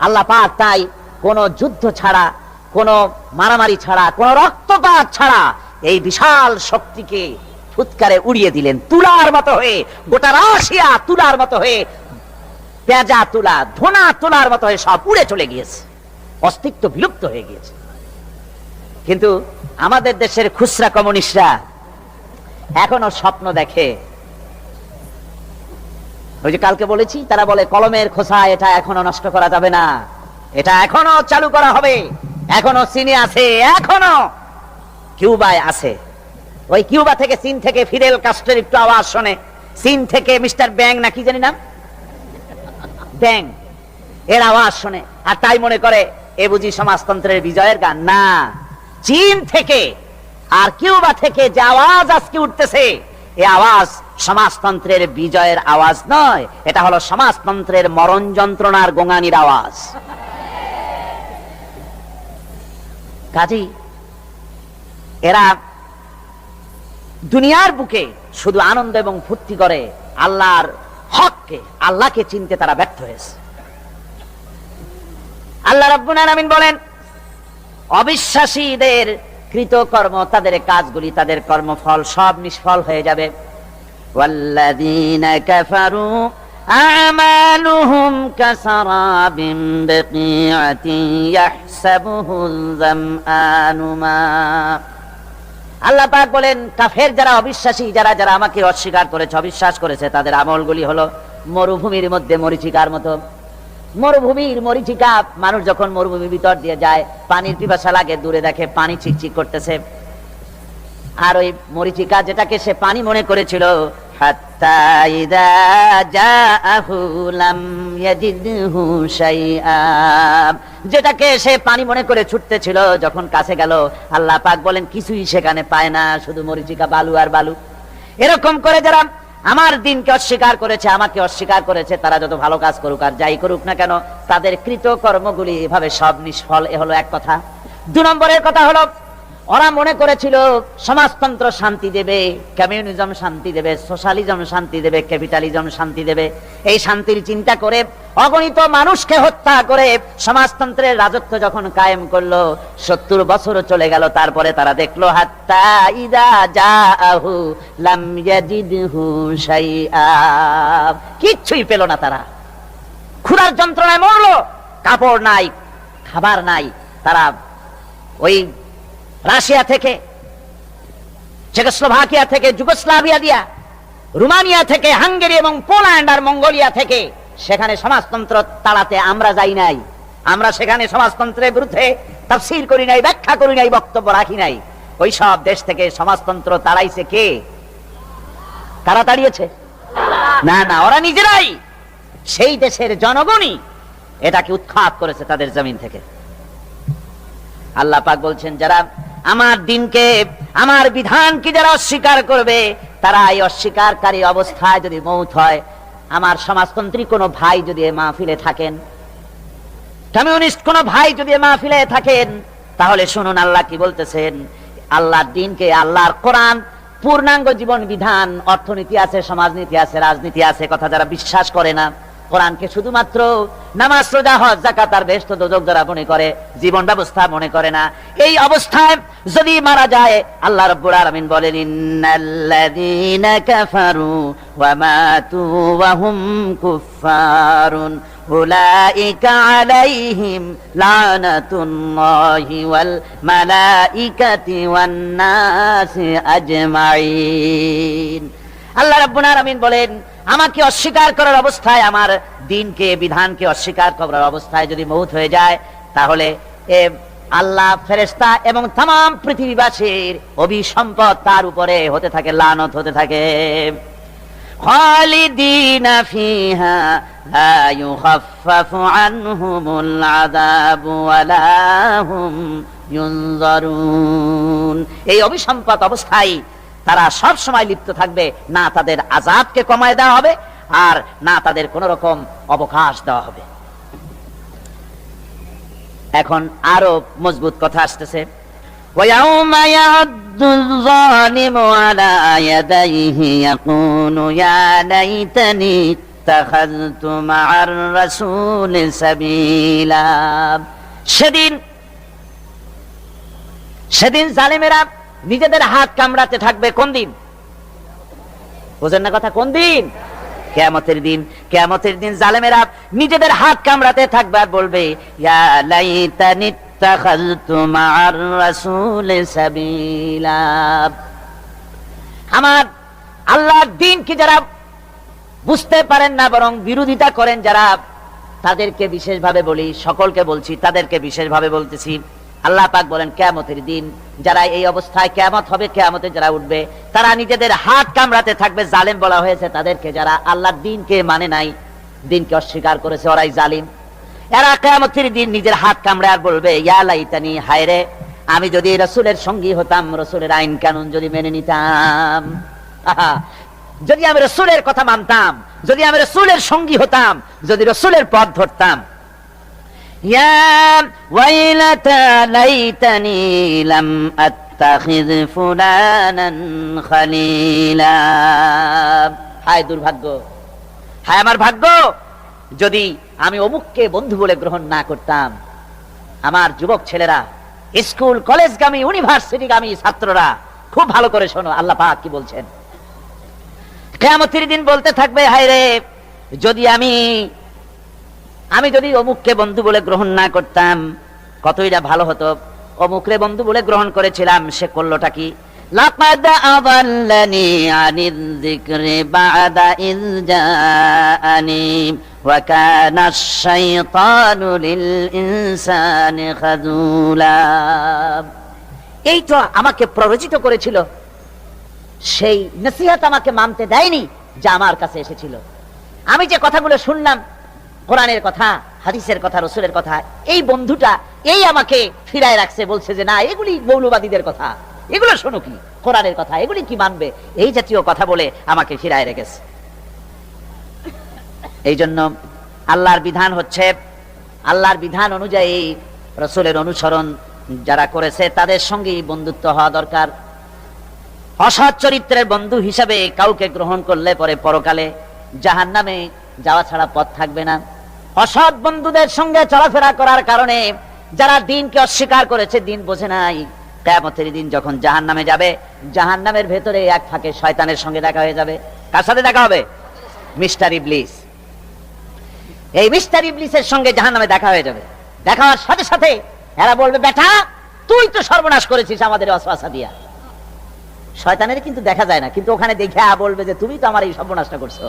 A: আল্লাহ পাক তাই কোন যুদ্ধ ছাড়া, কোন মারামারি ছাড়া, কোন রক্তপাত ছাড়া এই বিশাল শক্তিকে ফুৎকারে উড়িয়ে দিলেন, তুলার মতো হয়ে। গোটা রাশিয়া তুলার মতো হয়ে, পেঁজা তুলা, ধোনা তুলার মতো হয়ে সব উড়ে চলে গিয়েছে, অস্তিত্ব বিলুপ্ত হয়ে গিয়েছে। কিন্তু আমাদের দেশের খুচরা কমিউনিস্টরা এখনো স্বপ্ন দেখে। ওই যে কালকে বলেছি, তারা বলে কলমের খোসা এটা এখনো নষ্ট করা যাবে না, এটা এখনো চালু করা হবে। এখনো চীনে আছে, এখনো কিউবায় আছে। ওই কিউবা থেকে, চীন থেকে ফিদেল কাস্ট্রোর একটু আওয়াজ শোনে, চীন থেকে মিস্টার ব্যাং না কি জানি নাম, ব্যাং, এর আওয়াজ শোনে আর তাই মনে করে এ বুঝি সমাজতন্ত্রের বিজয়ের গান। না, চীন থেকে আর কিউবা থেকে যে আওয়াজ আজকে উঠতেছে, এই আওয়াজ সমাজতন্ত্রের বিজয়ের আওয়াজ নয়, এটা হলো সমাজতন্ত্রের মরণ যন্ত্রণার গোঙানির আওয়াজ। কাজী এরা দুনিয়ার বুকে শুধু আনন্দ এবং ফুর্তি করে, আল্লাহর হককে, আল্লাহকে চিনতে তারা ব্যর্থ হয়েছে। আল্লাহ রাব্বুল আলামিন বলেন, অবিশ্বাসীদের কৃতকর্ম, তাদের কাজগুলি, তাদের কর্মফল সব নিষ্ফল হয়ে যাবে। ওয়াল্লাযীনা কাফারু আ'মালুহুম কাসারাবিন বিকিআতিন ইয়াহসাবুহুল যামআনু মা। আল্লাহ পাক বলেন, কাফের যারা, অবিশ্বাসী যারা, যারা আমাকে অস্বীকার করেছে, অবিশ্বাস করেছে, তাদের আমলগুলি হলো মরুভূমির মধ্যে মরীচিকার মতো। মরুভূমির মরীচিকা, মানুষ যখন মরুভূমির ভিতর দিয়ে যায়, পানির পিপাসা লাগে, দূরে দেখে পানি চিকচিক করতেছে, আর ওই মরীচিকা যেটাকে সে পানি মনে করেছিল, হাত্তা ইযা জাআহু লাম ইয়াজিদহু শাইআ, যেটাকে সে পানি মনে করে ছুটতেছিল, যখন কাছে গেল, আল্লাহ পাক বলেন কিছুই সেখানে পায় না, শুধু মরীচিকা, বালু আর বালু। এরকম করে যারা আমার দিনকে অস্বীকার করেছে, আমাকে অস্বীকার করেছে, তারা যত ভালো কাজ করুক আর যাই করুক না কেন, তাদের কৃত কর্মগুলি এভাবে সব নিষ্ফল। এ হলো এক কথা। 2 নম্বরের কথা হলো, ওরা মনে করেছিল সমাজতন্ত্র শান্তি দেবে, কমিউনিজম শান্তি দেবে, সোশ্যালিজম শান্তি দেবে, ক্যাপিটালিজম শান্তি দেবে। এই শান্তির চিন্তা করে অগণিত মানুষকে হত্যা করে সমাজতন্ত্রের রাজত্ব যখন কায়েম করলো, 70 বছর চলে গেল, তারপরে তারা দেখলো হাত্তা ইযা জাআহু লাম ইয়াজিদহু শাইআ, কিচ্ছুই পেল না। তারা ক্ষুধার যন্ত্রণায় মরলো, কাপড় নাই, খাবার নাই। তারা ওই রাশিয়া থেকে, চেকোস্লোভাকিয়া থেকে, যুগোস্লাভিয়া দিয়া, রোমানিয়া থেকে, হাঙ্গেরি এবং পোল্যান্ড আর মঙ্গোলিয়া থেকে সেখানে সমাজতন্ত্র তাড়াতে আমরা যাই নাই। আমরা সেখানে সমাজতন্ত্রের বিরুদ্ধে তাফসীর করি নাই, ব্যাখ্যা করি নাই, বক্তব্য রাখি নাই। ওই সব দেশ থেকে সমাজতন্ত্র তাড়াইছে কে? কারা তাড়িয়েছে? না না, ওরা নিজেরাই, সেই দেশের জনগণই এটাকে উৎখাত করেছে তাদের জমিন থেকে। আল্লাহ পাক বলছেন, যারা আমার দিনকে, আমার বিধানকে যারা অস্বীকার করবে, তারা এই অস্বীকারী অবস্থায় যদি মৌত হয়, আমার সমাজতন্ত্রী কোনো ভাই যদি এ মাহফিলে থাকেন, কমিউনিস্ট কোনো ভাই যদি এ মাহফিলে থাকেন, তাহলে শুনুন আল্লাহ কি বলতেছেন। আল্লাহর দিনকে, আল্লাহর কোরআন পূর্ণাঙ্গ জীবন বিধান, অর্থনীতি আছে, সমাজনীতি আছে, রাজনীতি আছে, কথা যারা বিশ্বাস করে না, কোরআনকে শুধুমাত্র নামাজ, রোজা, হজ, যাকাত আর বেহেশত দোজখ যারা মনে করে, জীবন ব্যবস্থা মনে করে না, এই অবস্থায় যদি মারা যায়, আল্লাহ রাব্বুল আলামিন বলেন, ইন্নাল্লাযীনা কাফারু ওয়া মাতু ওয়া হুম কুফফারুন উলাইকা আলাইহিম লানাতুল্লাহি ওয়াল মালাইকাতি ওয়ান নাসি আজমাইন। আল্লাহ রাব্বুল আলামিন বলেন, আমাকে অস্বীকার করার অবস্থায়, আমার দিনকে, বিধানকে অস্বীকার করার অবস্থায় যদি মৌত হয়ে যায়, তাহলে আল্লাহ, ফেরেশতা এবং तमाम পৃথিবীবাসীর অভিসম্পদ তার উপরে হতে থাকে, লানত হতে থাকে। খালিদিনা ফিহা লা ইউখাফফাফু আনহুমুল আযাবু ওয়া লা হুম ইউনজারুন। এই অভিসম্পদ অবস্থায় তারা সব সময় লিপ্ত থাকবে, না তাদের আযাবকে কমায় দেওয়া হবে, আর না তাদের কোন রকম অবকাশ দেওয়া হবে। এখন আরো মজবুত কথা আসতেছে, ওয়ায়াউমা ইয়া'দ্দুল যালিমু আলা ইয়াদাইহি ইয়াকুলু ইয়া লাইতানি ইত্তাখাযতু মা'আর রাসূলি সাবিলা। সেদিন জালিমেরা নিজেদের হাত কামড়াতে থাকবে। কোন দিন? বুঝেন না কথা? কোন দিন? কিয়ামতের দিন। কিয়ামতের দিন জালেমেরা নিজেদের হাত কামড়াতে থাকবে আর বলবে, ইয়া লাইতানি ইত্তাখাযতু মা'আর রাসূলি সাবিলা। আমার আল্লাহর দিন কি যারা বুঝতে পারেন না, বরং বিরোধিতা করেন যারা, তাদেরকে বিশেষভাবে বলি, সকলকে বলছি, তাদেরকে বিশেষভাবে বলতেছি। আল্লাহ পাক বলেন, কিয়ামতের দিন যারা এই অবস্থায়, কিয়ামত হবে, কিয়ামতে যারা উঠবে, তারা নিজেদের হাত কামড়াতে থাকবে। জালেম বলা হয়েছে তাদেরকে, যারা আল্লাহর দিনকে মানে নাই, দিনকে অস্বীকার করেছে, ওরাই জালিম। এরা কিয়ামতের দিন নিজের হাত কামড়ে আর বলবে, ইয়া লাইতানি, হায় রে, আমি যদি রাসূলের সঙ্গী হতাম, রাসূলের আইন কানুন যদি মেনে নিতাম, যদি আমি রাসূলের কথা মানতাম, যদি আমি রাসূলের সঙ্গী হতাম, যদি রাসূলের পথ ধরতাম। ইয়া ওয়াইলাতা লাইতানি লাম আত্তাখিয ফুলানান খালিলা। হায় দুর্ভাগ্য, হায় আমার ভাগ্য, যদি আমি অমুককে বন্ধু বলে গ্রহণ না করতাম। আমার যুবক ছেলেরা, স্কুল কলেজগামী ইউনিভার্সিটিগামী ছাত্ররা, খুব ভালো করে শোনো আল্লাহ পাক কি বলছেন। কিয়ামতের দিন বলতে থাকবে, হায় রে, যদি আমি যদি অমুককে বন্ধু বলে গ্রহণ না করতাম কতইটা ভালো হতো। অমুকরে বন্ধু বলে গ্রহণ করেছিলাম, সে করলোটা কি? লাকাদ আযাল্লানি আনিয যিকরি বা'দা ইয জাআনি ওয়া কানা আশ-শাইতানু লিল ইনসানি খাযুলা। এই তো আমাকে প্ররোচিত করেছিল, সেই নসিহত আমাকে মানতে দেয়নি যা আমার কাছে এসেছিল। আমি যে কথাগুলো শুনলাম, কোরআনের কথা, হাদিসের কথা, রাসূলের কথা, এই বন্ধুটা এই আমাকে ফিরায় রাখছে, বলছে যে না, এগুলি মৌলবাদীদের কথা, এগুলো শোনো কি, কোরআনের কথা, এগুলি কি মানবে, এই জাতীয় কথা বলে আমাকে ফিরায় রেখেছে। এই জন্য আল্লাহর বিধান হচ্ছে, আল্লাহর বিধান অনুযায়ী রাসূলের অনুসরণ যারা করেছে তাদের সঙ্গেই বন্ধুত্ব হওয়া দরকার। অসৎ চরিত্রের বন্ধু হিসাবে কাউকে গ্রহণ করলে পরে পরকালে জাহান্নামে যাওয়া ছাড়া পথ থাকবে না। অসৎ বন্ধুদের সঙ্গে চলাফেরা করার কারণে যারা দিনকে অস্বীকার করেছে, দিন বোঝে নাই, কিয়ামতের দিন যখন জাহান্নামে যাবে, জাহান্নামের ভেতরে এক ফাঁকে শয়তানের সঙ্গে দেখা হয়ে যাবে। কার সাথে দেখা হবে? মিস্টার ইবলিস। এই মিস্টার ইবলিসের সঙ্গে জাহান্নামে দেখা হয়ে যাবে। দেখা হওয়ার সাথে সাথে এরা বলবে, বেটা তুই তো সর্বনাশ করেছিস আমাদের ওয়াসওয়াসা দিয়া। শয়তানের কিন্তু দেখা যায় না, কিন্তু ওখানে দেখে বলবে যে তুমি তো আমার এই সর্বনাশটা করছো।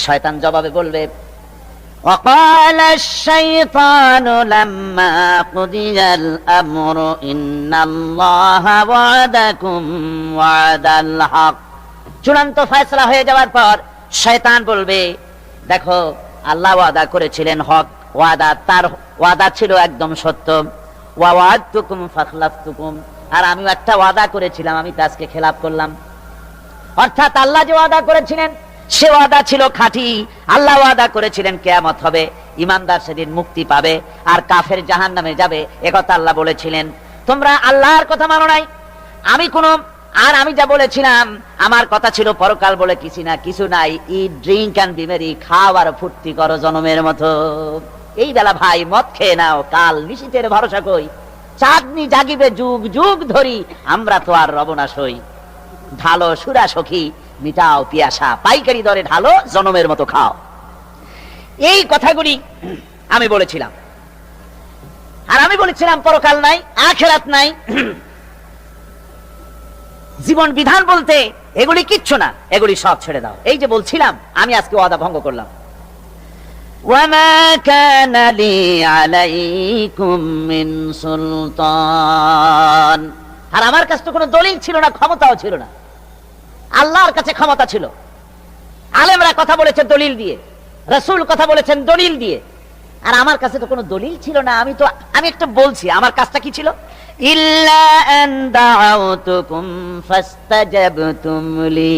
A: শয়তান জবাবে বলবে, وقال الشيطان لما قضي الأمر إن الله وعدكم وعد الحق। চূড়ান্ত ফয়সালা হয়ে যাওয়ার পর শয়তান বলবে, দেখো আল্লাহ ওয়াদা করেছিলেন হক, ওয়াদা, তার ওয়াদা ছিল একদম সত্য। ওয়া ওয়া'আদতুকুম ফাখলাফতুকুম, আর আমিও একটা ওয়াদা করেছিলাম, আমি তা আজকে খেলাপ করলাম। অর্থাৎ আল্লাহ যে ওয়াদা করেছিলেন সে ওয়াদা ছিল খাঁটি। আল্লাহ ওয়াদা করেছিলেন কিয়ামত হবে, ঈমানদার সেদিন মুক্তি পাবে, আর কাফের জাহান্নামে যাবে, একথা আল্লাহ বলেছিলেন। তোমরা আল্লাহর কথা মানো নাই, আমি যা বলেছিলাম, আমার কথা ছিল পরকাল বলে কিছু নাই, ইট, ড্রিঙ্ক এন্ড বি মেরি, খাও আর ফুর্তি করো জনমের মতো। এই বেলা ভাই মদ খেয়ে নাও, কাল নিশীথের ভরসা কই, চাঁদনি জাগিবে যুগ যুগ ধরি, আমরা তো আর রব না সই। ঢালো সুরা সখী, মিটাও পিয়াসা, পাইকারি দরে ঢালো, জনমের মতো খাও। এই কথাগুলি আমি বলেছিলাম। আর আমি বলেছিলাম পরকাল নাই, আখিরাত নাই, জীবন বিধান বলতে এগুলি কিচ্ছু না, এগুলি সব ছেড়ে দাও। এই যে বলছিলাম, আমি আজকে ওয়াদা ভঙ্গ করলাম। وما كان لي عليكم من سلطان, আর আমার কাছে তো কোনো দলিল ছিল না, ক্ষমতাও ছিল না। আল্লাহর কাছে ক্ষমতা ছিল। আলেমরা কথা বলেছে দলিল দিয়ে, রাসূল কথা বলেছেন দলিল দিয়ে, আর আমার কাছে তো কোনো দলিল ছিল না। আমি একটা বলছি, আমার কাজটা কি ছিল? ইল্লা আন দাউতুকুম ফাস্তাজাবতুম লি,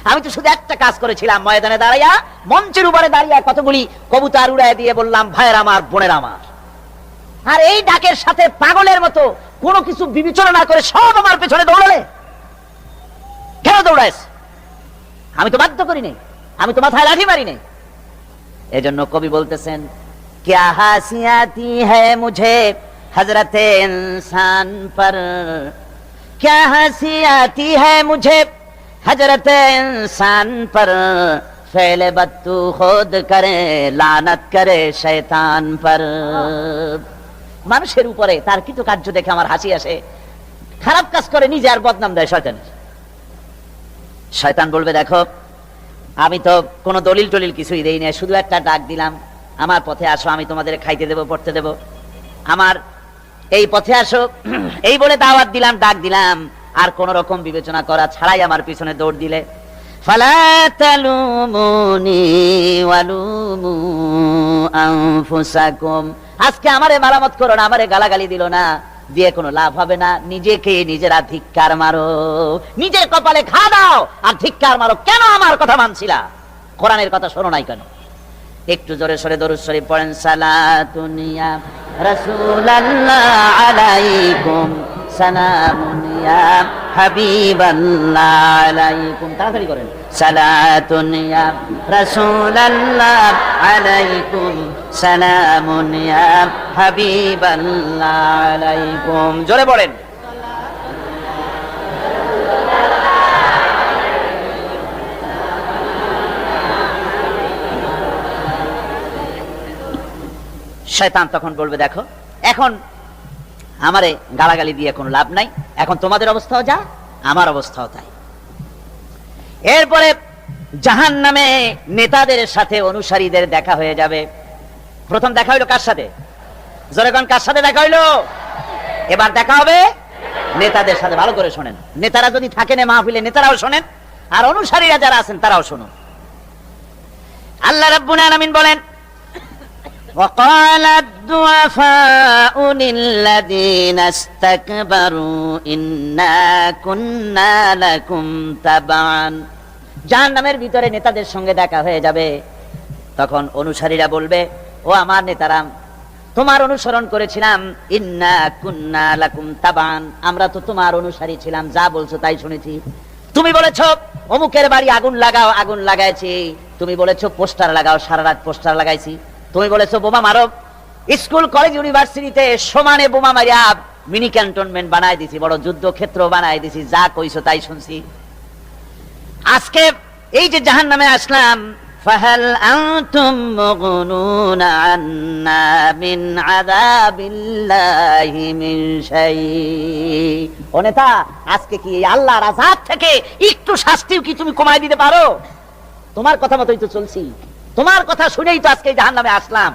A: আমি তো শুধু একটা কাজ করেছিলাম, ময়দানে দাঁড়াইয়া, মঞ্চের উপরে দাঁড়িয়ে কতগুলি কবুতর উড়ায় দিয়ে বললাম, ভাইয়ের আমার, বোনের আমার। আর এই ডাকের সাথে পাগলের মতো কোনো কিছু বিবেচনা না করে সব আমার পেছনে দৌড়ালে। কেন দৌড়াইস? আমি তো বাধ্য করি নাই, আমি তো মাথায় লাঠি মারি নাই। এজন্য কবি বলতেছেন, क्या हंसी आती है मुझे हजरत इंसान पर, क्या हंसी आती है मुझे हजरत इंसान पर, फेल बत्तू खुद करे लानत करे शैतान पर। মানুষের উপরে তার কৃত কার্য দেখে আমার হাসি আসে, খারাপ কাজ করে নিজে আর বদনাম দেয় শয়তানের। শয়তান বলবে, দেখো আমি তো কোনো দলিল টলিল কিছুই দেই না, শুধু একটা ডাক দিলাম, আমার পথে আসো, আমি তোমাদের খাইতে দেব, পড়তে দেব, আমার এই পথে আসো, এই বলে দাওয়াত দিলাম, ডাক দিলাম, আর কোন রকম বিবেচনা করা ছাড়াই আমার পিছনে দৌড় দিলে। ফালা তালুমুনি ওয়ালুমু আনফুসাকুম, আজকে আমারে মারামত করো না, আমারে গালাগালি দিল না, দিয়ে কোনো লাভ হবে না। নিজেকে নিজেরা ধিক্কার মারো, নিজের কপালে খা দাও আর ধিক্কার মারো। কেন আমার কথা মানছিলা? কোরআনের কথা শোনো নাই কেন? একটু জোরে সরে দরুদ শরীফ পড়েন। সালাতুন ইয়া রাসূলুল্লাহ আলাইকুম সালামুন ইয়া হাবিবাল্লাহ আলাইকুম, তাড়াতাড়ি করেন। সালাতুন ইয়া রাসূলাল্লাহ আলাইকুম, সালামুন ইয়া হাবিবাল্লাহ আলাইকুম। জোরে বলেন। শয়তান তখন বলবে, দেখো এখন আমারে গালাগালি দিয়ে কোনো লাভ নাই, এখন তোমাদের অবস্থাও যা আমার অবস্থাও তাই। এরপরে জাহান্নামে নেতাদের সাথে অনুসারীদের দেখা হয়ে যাবে। প্রথম দেখা হইলো কার সাথে? জোরে কোন, কার সাথে দেখা হইলো? এবার দেখা হবে নেতাদের সাথে। ভালো করে শোনেন, নেতারা যদি থাকেন মাহফিলে নেতারাও শোনেন, আর অনুসারীরা যারা আছেন তারাও শুনুন। আল্লাহ রাব্বুল আলামিন বলেন, وقال الضعفاء للذين استكبروا إنا كنا لكم تبعا। জাহান্নামের ভিতরে নেতাদের সঙ্গে দেখা হয়ে যাবে। তখন অনুসারীরা বলবে, ও আমার নেতারা, তোমার অনুসরণ করেছিলাম। ইন্না কুন্না লাকুম তাবান, আমরা তো তোমার অনুসারী ছিলাম, যা বলছো তাই শুনেছি। তুমি বলেছো অমুকের বাড়ি আগুন লাগাও, আগুন লাগাইছি। তুমি বলেছো পোস্টার লাগাও, সারা রাত পোস্টার লাগাইছি। তুমি বলেছো বোমা মারো, স্কুল কলেজ ইউনিভার্সিটিতে সমানে বোমা মারিয়া মিনি ক্যান্টনমেন্ট বানাই দিছি, বড় যুদ্ধক্ষেত্র বানাই দিছি, যা কইছো তাই শুনছি। আজকে এই যে জাহান্নামে আসলাম, ফাহাল আনতুম মুগনুনা আন্না মিন আযাবিল্লাহি মিন শাই। ও নেতা, আজকে কি আল্লাহর আযাব থেকে একটু শাস্তিও কি তুমি কমায় দিতে পারো? তোমার কথা মতোই তো চলছি, তোমার কথা শুনেই তো আজকে জাহান্নামে আসলাম।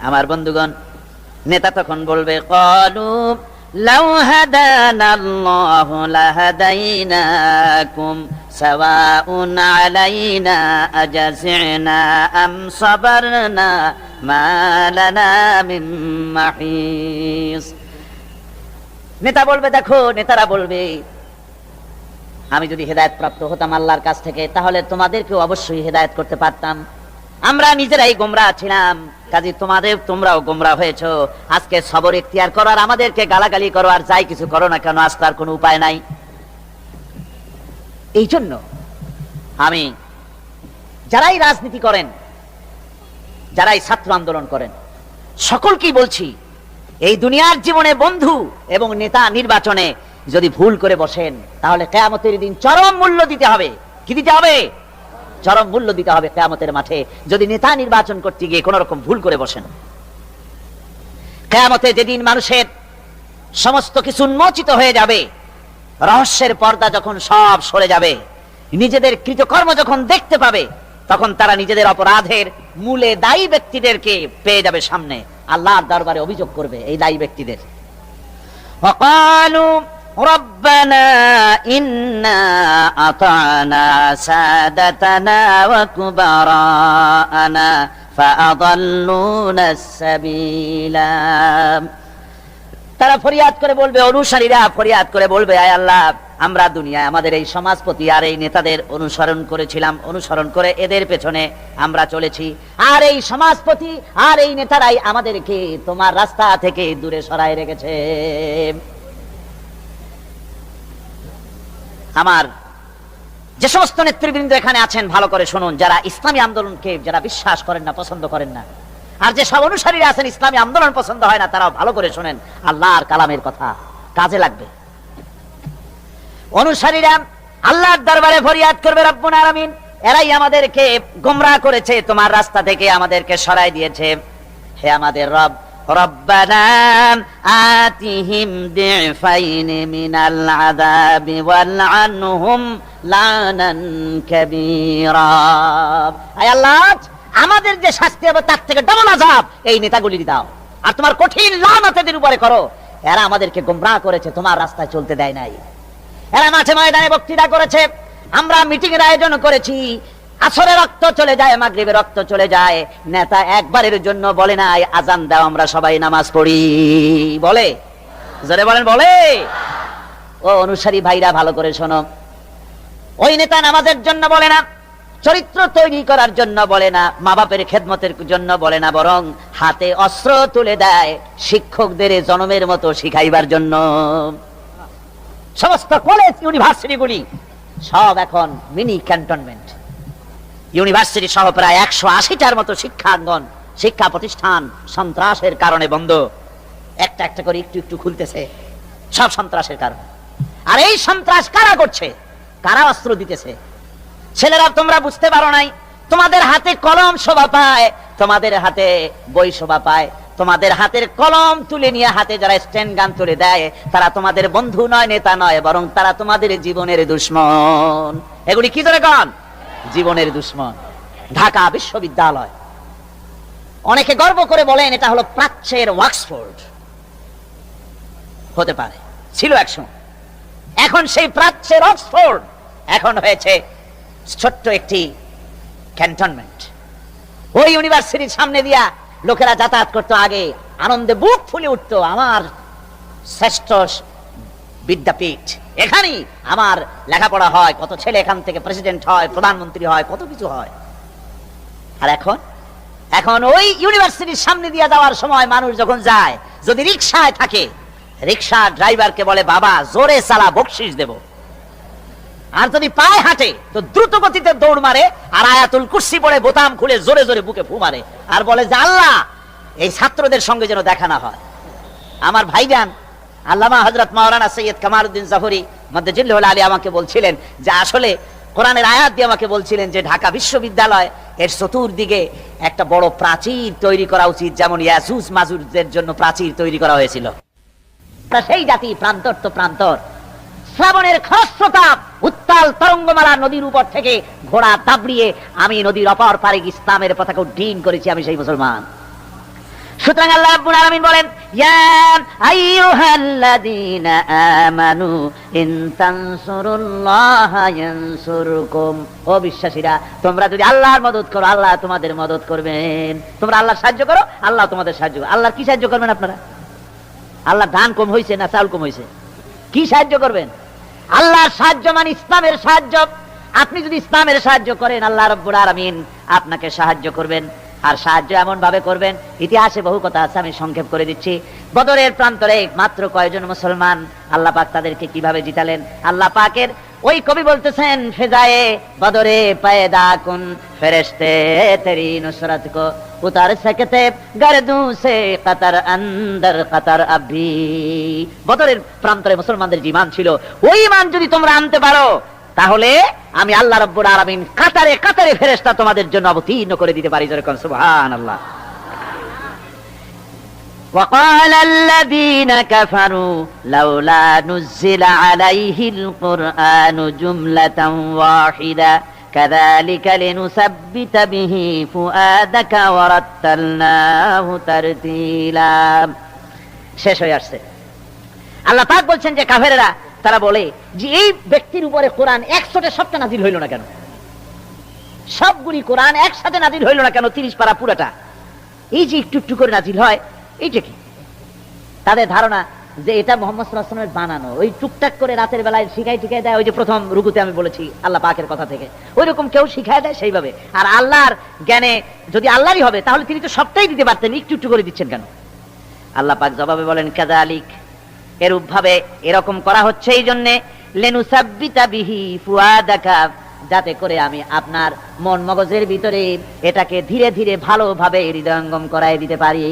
A: আমার বন্ধুগণ, নেতা তখন বলবে, ক্বালু লাউ হাদানাল্লাহু লাহাদাইনাকুম সাওয়াউন আলাইনা আজাযিনা আম সাবারনা মা লানা মিন মাহিস। নেতা বলবে, দেখো, নেতারা বলবে, আমি যদি হেদায়েত প্রাপ্ত হতাম আল্লাহর কাছ থেকে, তাহলে তোমাদেরকেও অবশ্যই হেদায়েত করতে পারতাম। আমরা নিজেরাই গোমরাহ ছিলাম, কাজে তোমরাও গোমরাহ হয়েছো। আজকে সবর ইখতিয়ার করো আর আমাদেরকে গালাগালি করো, আর যাই কিছু করো না কেন, আজ তার কোনো উপায় নাই। এই জন্য আমি যারাই রাজনীতি করেন, যারাই ছাত্র আন্দোলন করেন, সকলকেই বলছি, এই দুনিয়ার জীবনে বন্ধু এবং নেতা নির্বাচনে যদি ভুল করে বসেন, তাহলে কিয়ামতের দিন চরম মূল্য দিতে হবে। কি দিতে হবে? চরম মূল্য দিতে হবে কিয়ামতের মাঠে, যদি নেতা নির্বাচন করতে গিয়ে কোন রকম ভুল করে বসেন। কিয়ামতে যেদিন মানুষের সমস্ত কিছু উন্মোচিত হয়ে যাবে, রহস্যের পর্দা যখন সব সরে যাবে, নিজেদের কৃতকর্ম যখন দেখতে পাবে, তখন তারা নিজেদের অপরাধের মূলে দায়ী ব্যক্তিদেরকে পেয়ে যাবে সামনে, আল্লাহর দরবারে অভিযোগ করবে এই দায়ী ব্যক্তিদের। وقالوا ربنا إنا أطعنا سادتنا وكبراءنا فأضلونا السبيل। তারা ফরিয়াদ করে বলবে, অনুসারীরা ফরিয়াদ করে বলবে, আয় আল্লাহ, আমরা দুনিয়ায় আমাদের এই সমাজপতি আর এই নেতাদের অনুসরণ করেছিলাম, অনুসরণ করে এদের পেছনে আমরা চলেছি, আর এই সমাজপতি আর এই নেতারাই আমাদেরকে তোমার রাস্তা থেকে দূরে সরায় রেখেছে। আমার যে সমস্ত নেতৃবৃন্দ এখানে আছেন, ভালো করে শুনুন, যারা ইসলামী আন্দোলনকে যারা বিশ্বাস করেন না, পছন্দ করেন না, আর যে সব অনুসারীরা আছেন ইসলামী আন্দোলন পছন্দ হয় না, তারাও ভালো করে শুনেন, আল্লাহর কালামের কথা কাজে লাগবে। অনুসারীরা আল্লাহর দরবারে ফরিয়াদ করবে, রব্বুল আলামিন, এরাই আমাদেরকে গোমরাহ করেছে, তোমার রাস্তা থেকে আমাদেরকে সরাই দিয়েছে। হে আমাদের রব, রব্বানা আতিহিম দিফাইন মিনাল আযাবি ওয়ালআনহুম লানান কাবীরা। আয় আল্লাহ, আমাদের যে শাস্তি হবে তার থেকে ডবল আযাব এই নেতাগুলির দাও, আর তোমার কঠিন লানত এদের উপরে করো। এরা আমাদেরকে গোমরাহ করেছে, তোমার রাস্তায় চলতে দেয় নাই। এরা মাঠে ময়দানে বক্তৃতা করেছে, আমরা মিটিং এর আয়োজন করেছি, আসরে রক্ত চলে যায়, মাগরিবে রক্ত চলে যায়, নেতা একবারের জন্য বলে নাই আজান দাও আমরা সবাই নামাজ পড়ি, বলে? জোরে বলেন, বলে? ও অনুসারী ভাইরা, ভালো করে শোনো, ওই নেতা নামাজের জন্য বলে না, চরিত্র তৈরি করার জন্য বলে না, মা বাপের খেদমতের জন্য বলে না, বরং হাতে অস্ত্র তুলে দেয় শিক্ষকদের জনমের মতো শিখাইবার জন্য। সমস্ত কলেজ ইউনিভার্সিটিগুলি সব এখন মিনি ক্যান্টনমেন্ট। ইউনিভার্সিটি সহ প্রায় 180টার মতো শিক্ষাঙ্গন, শিক্ষা প্রতিষ্ঠান সন্ত্রাসের কারণে বন্ধ। একটা একটা করে একটু একটু খুলতেছে, সব সন্ত্রাসের কারণে। আর এই সন্ত্রাস কারা করছে? কারা অস্ত্র দিতেছে? ছেলেরা, তোমরা বুঝতে পারো নাই, তোমাদের হাতে কলম শোভা পায়, তোমাদের হাতে বই শোভা পায়। তোমাদের হাতের কলম তুলে নিয়ে হাতে যারা স্ট্যান্ড গান তুলে দেয়, তারা তোমাদের বন্ধু নয়, নেতা নয়, বরং তারা তোমাদের জীবনের দুশ্মন। এগুলি কি ধরে গান? জীবনের দুশ্মন। ঢাকা বিশ্ববিদ্যালয়, অনেকে গর্ব করে বলেন এটা হলো প্রাচ্যের অক্সফোর্ড। হতে পারে, ছিল একসময়। এখন সেই প্রাচ্যের অক্সফোর্ড এখন হয়েছে ছোট্ট একটি ক্যান্টনমেন্ট। ওই ইউনিভার্সিটির সামনে দিয়া লোকেরা যাতায়াত করতো, আগে আনন্দে বুক ফুলে উঠতো, আমার শ্রেষ্ঠ বিদ্যাপীঠ, এখানেই আমার লেখাপড়া হয়, কত ছেলে এখান থেকে প্রেসিডেন্ট হয়, প্রধানমন্ত্রী হয়, কত কিছু হয়। আর এখন ওই ইউনিভার্সিটির সামনে দিয়ে যাওয়ার সময় মানুষ যখন যায়, যদি রিকশায় থাকে, রিকশা ড্রাইভারকে বলে, বাবা জোরে চালা, বকশিস দেব। আর যদি পায়ে হাঁটে তো দ্রুত গতিতে দৌড় মারে, আর আয়াতুল কুরসি পড়ে বোতাম খুলে জোরে জোরে বুকে ফু মারে, আর বলে যে আল্লাহ এই ছাত্রদের সঙ্গে যেন দেখা না হয়। আমার ভাইজান আল্লামা হযরত মাওলানা সৈয়দ কামালউদ্দিন জহুরী মাদ্দাজিল্লাহুল আলী আমাকে বলছিলেন যে আসলে কোরআনের আয়াত দিয়ে আমাকে বলছিলেন যে ঢাকা বিশ্ববিদ্যালয় এর চতুর্দিকে একটা বড় প্রাচীর তৈরি করা উচিত, যেমন ইয়াজুজ মাজুজের জন্য প্রাচীর তৈরি করা হয়েছিল। সেই জাতি প্রান্তর তো প্রান্তর, শ্রাবণের খরস্রোতাপ উত্তাল তরঙ্গমালা নদীর উপর থেকে ঘোড়া দাবড়িয়ে আমি নদীর অপর পারে ইসলামের পতাকা উড্ডীন করেছি, আমি সেই মুসলমান। সুতরাং আল্লাহ রাব্বুল আলামিন বলেন, ইয়া আইয়ুহাল্লাযীনা আমানু ইন তানসুরুল্লাহা ইয়ানসুরকুম। ও বিশ্বাসীরা, তোমরা যদি আল্লাহর মদদ করো, আল্লাহ তোমাদের মদদ করবেন। তোমরা আল্লাহর সাহায্য করো, আল্লাহ তোমাদের সাহায্য করবে। আল্লাহর কি সাহায্য করবেন আপনারা? আল্লাহ ধান কম হয়েছে না চাউল কম হয়েছে? কি সাহায্য করবেন? আল্লাহর সাহায্য মানে ইসলামের সাহায্য। আপনি যদি ইসলামের সাহায্য করেন, আল্লাহ রাব্বুল আলামিন আপনাকে সাহায্য করবেন। আর সাহায্য এমন ভাবে করবেন, ইতিহাসে বহু কথা আছে, আমি সংক্ষেপ করে দিচ্ছি। বদরের প্রান্তরে মাত্র কয়েকজন মুসলমান, আল্লাহ পাক তাদেরকে কিভাবে জিতালেন। আল্লাহ পাকের ওই কবি বলতেছেন, ফেজায়ে বদরে পায়দা কুন ফেরেশতে তেরি নুসরত কো উতার সকতে গর্দু সে কতর আন্দর কতর আবি। বদরের প্রান্তরে মুসলমানদের যে ঈমান ছিল, ওই ঈমান যদি তোমরা আনতে পারো, তাহলে আমি আল্লাহ রাব্বুল আলামিন কাতারে কাতারে ফেরেশতা তোমাদের জন্য অবতীর্ণ করে দিতে পারি। যেরকম সুবহানাল্লাহ। وقال الذين كفروا لولا نزل عليه القرآن جملة واحدة كذلك لنثبت به فؤادك ورتلناه ترتيلا। শেষ হয়ে আসছে। আল্লাহ পাক বলছেন যে কাফেররা তারা বলে যে এই ব্যক্তির উপরে কোরআন একসাথে সবটা নাজিল হইল না কেন? সবগুলি কোরআন একসাথে নাজিল হইল না কেন? 30 পারা পুরাটা এই যে একটু একটু করে নাজিল হয়, এইটা কি? তাদের ধারণা যে এটা মুহাম্মদ সাল্লাল্লাহু আলাইহি ওয়াসাল্লামের বানানো, ওই টুকটাক করে রাতের বেলায় শিখাই দেয়। ওই যে প্রথম রুকুতে আমি বলেছি আল্লাহ পাকের কথা থেকে, ওই রকম কেউ শিখায় দেয় সেইভাবে। আর আল্লাহর জ্ঞানে যদি আল্লাহরই হবে, তাহলে তিনি তো সবটাই দিতে পারতেন, একটু একটু করে দিচ্ছেন কেন? আল্লাহ পাক জবাবে বলেন, কাযালিক, এরূপ ভাবে এরকম করা হচ্ছে এই জন্যে, লিনুসাব্বিতা বিহি ফুআদাকা, যাতে করে আমি আপনার মন মগজের ভিতরে এটাকে ধীরে ধীরে ভালোভাবে হৃদয়ঙ্গম করায় দিতে পারি।